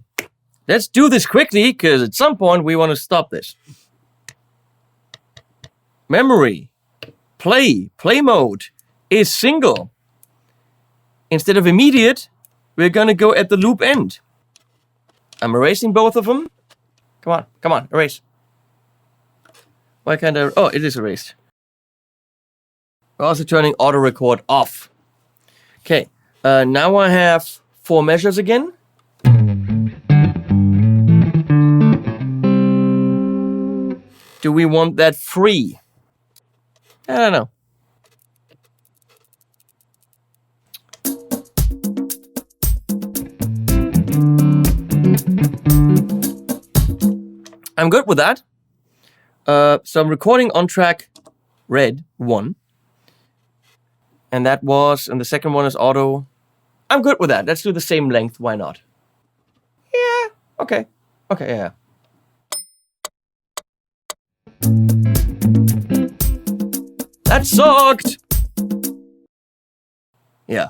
Let's do this quickly, because at some point we want to stop this. Memory, play mode is single. Instead of immediate, we're gonna go at the loop end. I'm erasing both of them. Come on, erase. Why can't I? Oh, it is erased. We're also turning auto record off. Okay, now I have 4 measures again. Do we want that free? I don't know. I'm good with that. So I'm recording on track red 1. And that was, and the second one is auto. I'm good with that. Let's do the same length. Why not? Yeah. Okay. Okay, yeah. That sucked. Yeah.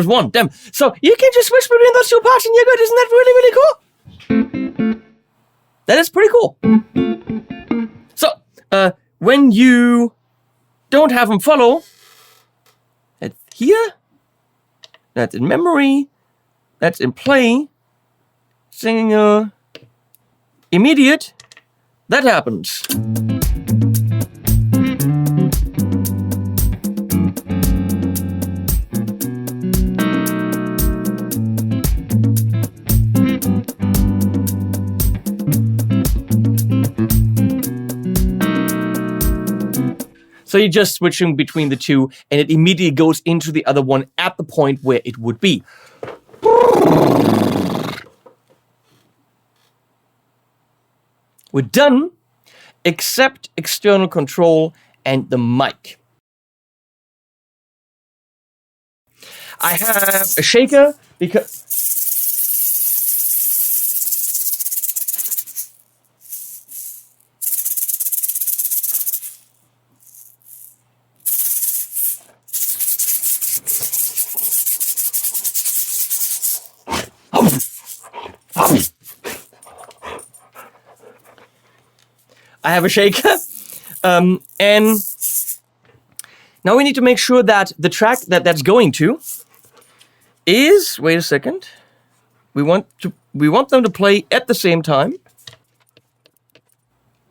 was one. Damn. So you can just switch between those two parts and you're good. Isn't that really, really cool? That is pretty cool. So, when you don't have them follow, that's here, that's in memory, that's in play, singing immediate, that happens. So you're just switching between the two, and it immediately goes into the other one at the point where it would be. We're done, except external control and the mic. I have a shaker because... I have a shaker, and now we need to make sure that the track that's going to is, wait a second, we want them to play at the same time.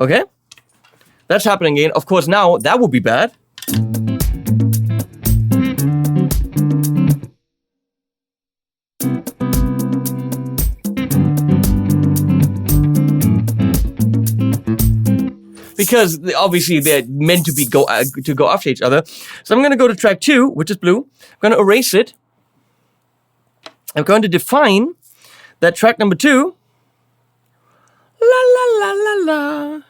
Okay, that's happening again. Of course, now that would be bad. Because obviously they're meant to go after each other. So I'm going to go to track 2, which is blue. I'm going to erase it. I'm going to define that track number 2. La la la la la.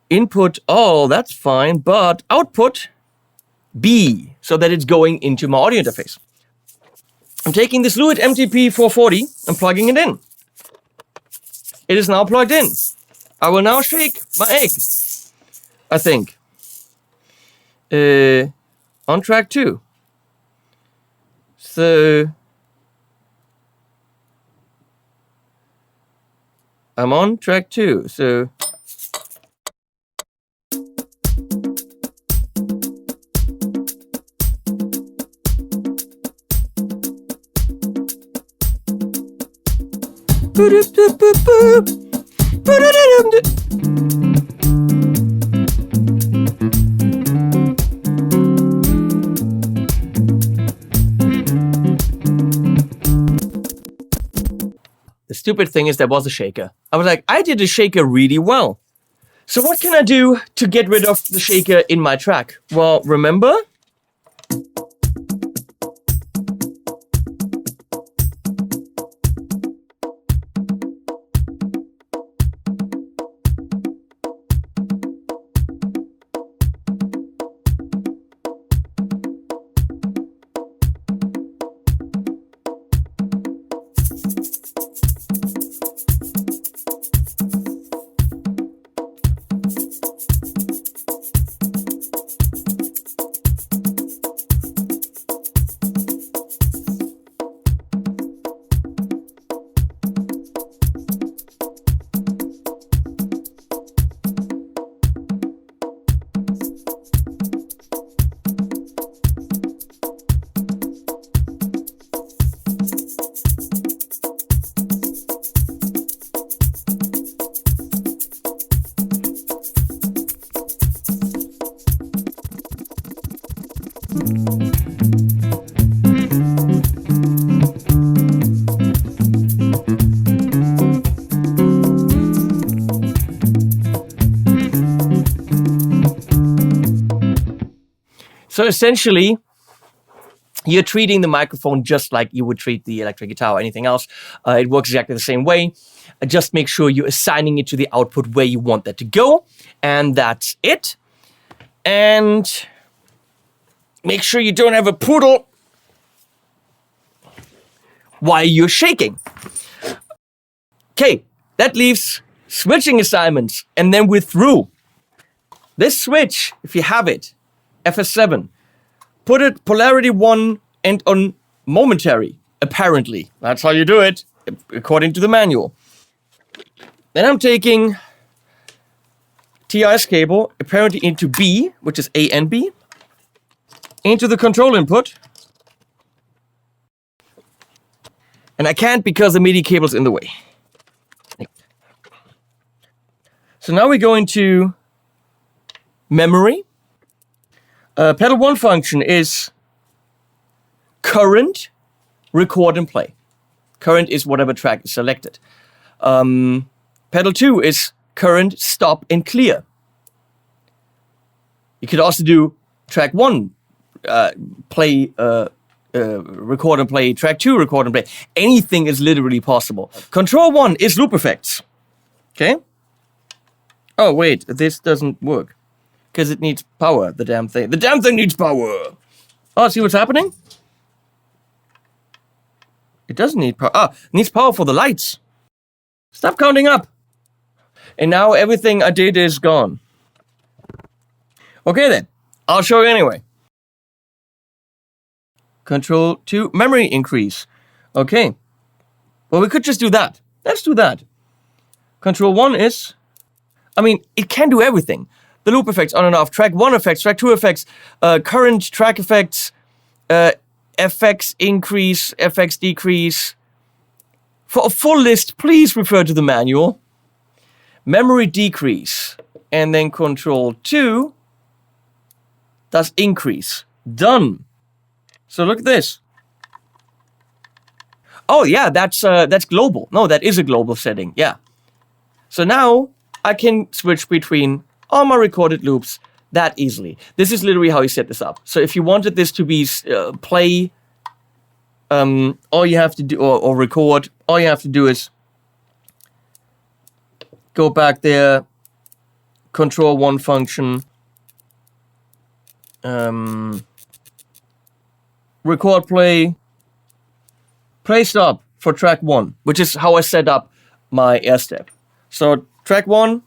Input, oh, that's fine, but output B, so that it's going into my audio interface. I'm taking this Fluid MTP 440 and plugging it in. It is now plugged in. I will now shake my egg, I think. On track 2. So I'm on track 2, so the stupid thing is there was a shaker. I was like, I did the shaker really well. So what can I do to get rid of the shaker in my track? Well, remember? So essentially, you're treating the microphone just like you would treat the electric guitar or anything else. It works exactly the same way. Just make sure you're assigning it to the output where you want that to go. And that's it. And make sure you don't have a poodle while you're shaking. Okay, that leaves switching assignments. And then we're through. This switch, if you have it, FS7, put it polarity 1 and on momentary, apparently. That's how you do it, according to the manual. Then I'm taking TIS cable, apparently into B, which is A and B, into the control input. And I can't because the MIDI cable's in the way. So now we go into memory. Pedal 1 function is current, record and play. Current is whatever track is selected. Pedal 2 is current, stop and clear. You could also do track 1, play, record and play, track 2, record and play. Anything is literally possible. Control 1 is loop effects. Okay? Oh, wait, this doesn't work. Because it needs power, the damn thing. The damn thing needs power! Oh, see what's happening? It doesn't need power. Ah, it needs power for the lights. Stop counting up. And now everything I did is gone. Okay then, I'll show you anyway. Control 2, memory increase. Okay. Well, we could just do that. Let's do that. Control 1 is... I mean, it can do everything. The loop effects on and off, track 1 effects, track 2 effects, current track effects, FX increase, FX decrease. For a full list, please refer to the manual. Memory decrease. And then Control 2 does increase. Done. So look at this. Oh yeah, that's global. No, that is a global setting. Yeah. So now I can switch between all my recorded loops that easily. This is literally how you set this up. So if you wanted this to be play, all you have to do, or record, all you have to do is go back there, Control 1 function, record play, play stop for track 1, which is how I set up my air step. So track 1,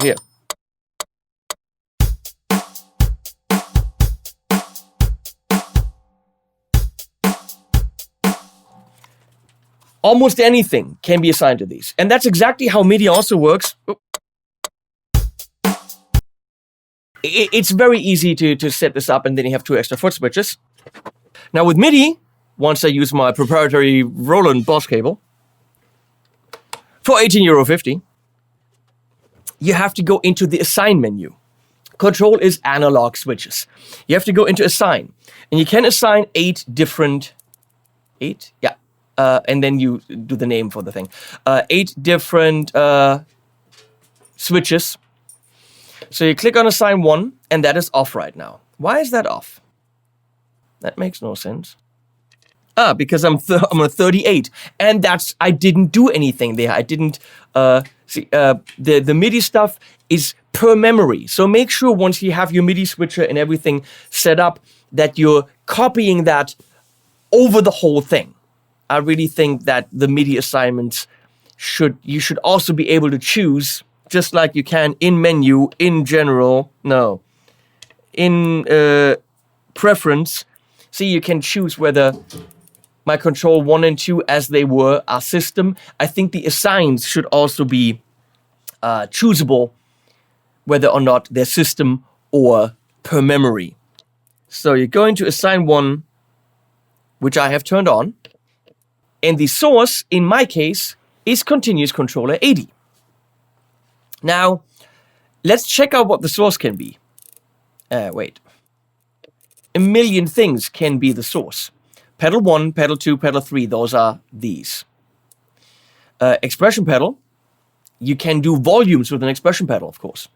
here. Almost anything can be assigned to these. And that's exactly how MIDI also works. It's very easy to set this up, and then you have 2 extra foot switches. Now with MIDI, once I use my proprietary Roland Boss cable, for €18.50, you have to go into the assign menu. Control is analog switches. You have to go into assign. And you can assign 8 different... 8? Yeah. And then you do the name for the thing. 8 different switches. So you click on assign 1, and that is off right now. Why is that off? That makes no sense. Because I'm on 38, and I didn't do anything there. I didn't see the MIDI stuff is per memory. So make sure once you have your MIDI switcher and everything set up that you're copying that over the whole thing. I really think that the MIDI assignments you should also be able to choose, just like you can in menu, in general, no, in preference. See, you can choose whether my control 1 and 2 as they were are system. I think the assigns should also be choosable, whether or not they're system or per memory. So you're going to assign 1, which I have turned on. And the source, in my case, is continuous controller 80. Now, let's check out what the source can be. Wait. A million things can be the source. Pedal 1, pedal 2, pedal 3, those are these. Expression pedal, you can do volumes with an expression pedal, of course.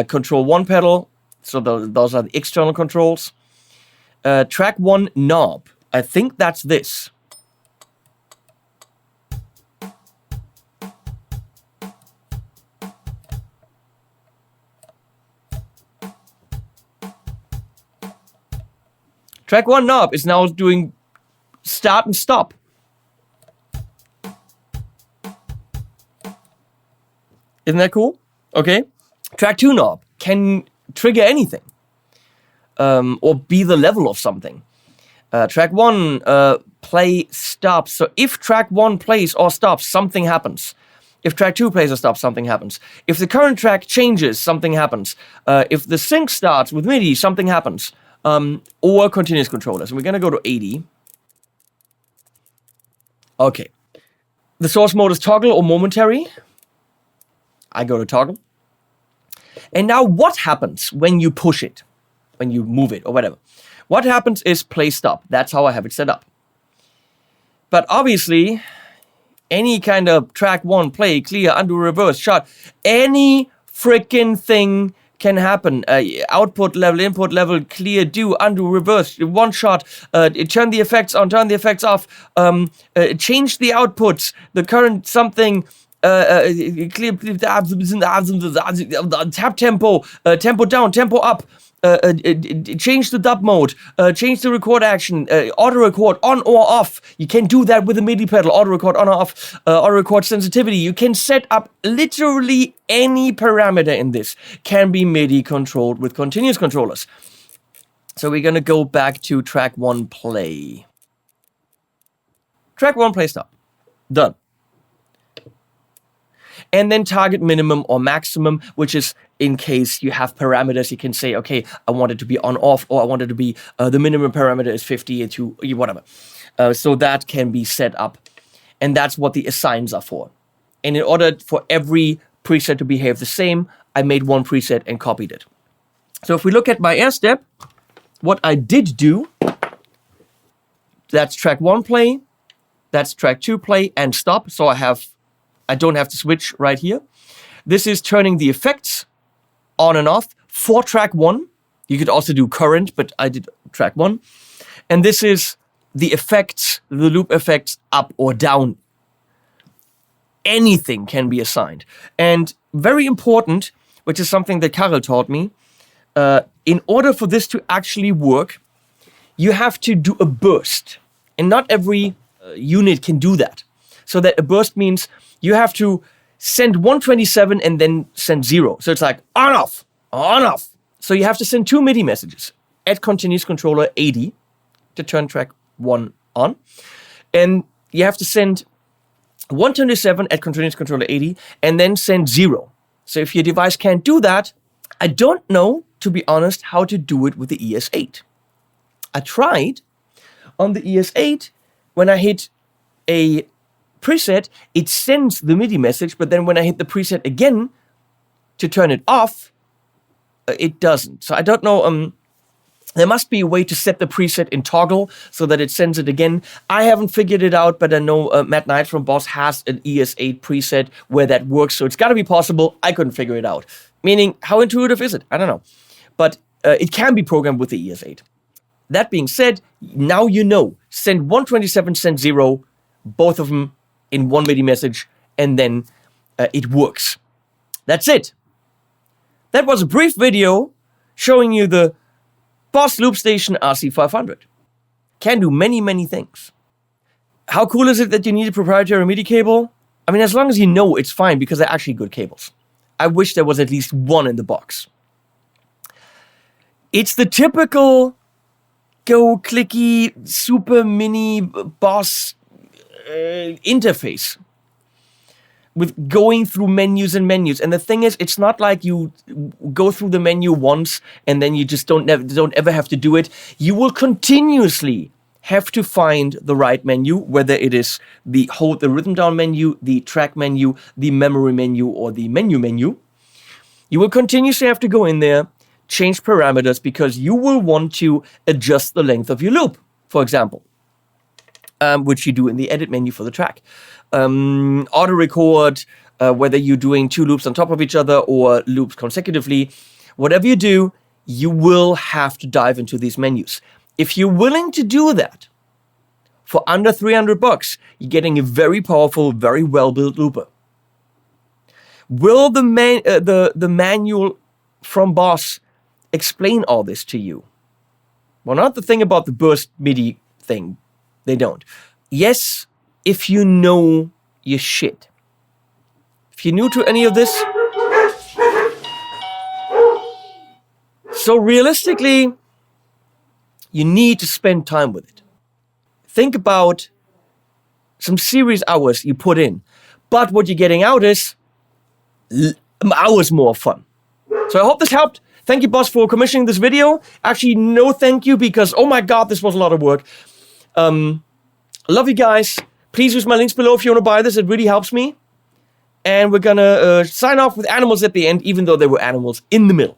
Control 1 pedal, so those are the external controls. Track 1 knob, I think that's this. Track 1 knob is now doing start and stop. Isn't that cool? Okay. Track 2 knob can trigger anything. or be the level of something. Track 1, play, stop. So if track 1 plays or stops, something happens. If track 2 plays or stops, something happens. If the current track changes, something happens. If the sync starts with MIDI, something happens. Or continuous controllers. And we're going to go to 80. Okay. The source mode is toggle or momentary. I go to toggle. And now what happens when you push it? When you move it or whatever? What happens is play stop. That's how I have it set up. But obviously, any kind of track 1, play, clear, undo, reverse, shot, any freaking thing can happen. Output level, input level, clear, do, undo, reverse, one shot, turn the effects on, turn the effects off, change the outputs, the current something, clear, tap tempo, tempo down, tempo up, change the dub mode, change the record action, auto record on or off. You can do that with the MIDI pedal, auto record on or off, auto record sensitivity. You can set up literally any parameter in this can be MIDI controlled with continuous controllers. So we're gonna go back to track 1 play. Track 1 play stop. Done. And then target minimum or maximum, which is in case you have parameters, you can say, okay, I want it to be on off, or I want it to be, the minimum parameter is 50 to whatever. So that can be set up. And that's what the assigns are for. And in order for every preset to behave the same, I made one preset and copied it. So if we look at my air step, what I did do, that's track 1 play, that's track 2 play and stop. So I don't have to switch right here. This is turning the effects on and off for track 1. You could also do current, but I did track 1. And this is the effects, the loop effects up or down. Anything can be assigned. And very important, which is something that Karel taught me, in order for this to actually work, you have to do a burst. And not every unit can do that. So that a burst means you have to send 127 and then send 0. So it's like on, off, on, off. So you have to send 2 MIDI messages at continuous controller 80 to turn track 1 on. And you have to send 127 at continuous controller 80 and then send 0. So if your device can't do that, I don't know, to be honest, how to do it with the ES8. I tried on the ES8 when I hit a preset, it sends the MIDI message, but then when I hit the preset again to turn it off, it doesn't. So I don't know, there must be a way to set the preset in toggle so that it sends it again. I haven't figured it out, but I know Matt Knight from Boss has an ES8 preset where that works, so it's got to be possible. I couldn't figure it out. Meaning, how intuitive is it? I don't know. But it can be programmed with the ES8. That being said, now you know, send 127, send 0, both of them in one MIDI message, and then it works. That's it. That was a brief video showing you the Boss Loop Station RC-500. Can do many, many things. How cool is it that you need a proprietary MIDI cable? I mean, as long as you know, it's fine because they're actually good cables. I wish there was at least one in the box. It's the typical go clicky super mini Boss interface with going through menus and menus. And the thing is, it's not like you go through the menu once and then you just don't ever have to do it. You will continuously have to find the right menu, whether it is the rhythm down menu, the track menu, the memory menu, or the menu. You will continuously have to go in there, change parameters, because you will want to adjust the length of your loop, for example. Which you do in the edit menu for the track. Auto record, whether you're doing 2 loops on top of each other or loops consecutively, whatever you do, you will have to dive into these menus. If you're willing to do that, for under $300, you're getting a very powerful, very well-built looper. Will the manual from Boss explain all this to you? Well, not the thing about the burst MIDI thing. They don't. Yes, if you know your shit. If you're new to any of this. So realistically, You need to spend time with it. Think about some serious hours you put in, but what you're getting out is hours more fun. So I hope this helped. Thank you, boss, for commissioning this video. Actually, no thank you, because, oh my God, this was a lot of work. Love you guys. Please use my links below if you want to buy this. It really helps me. And we're gonna sign off with animals at the end, even though there were animals in the middle.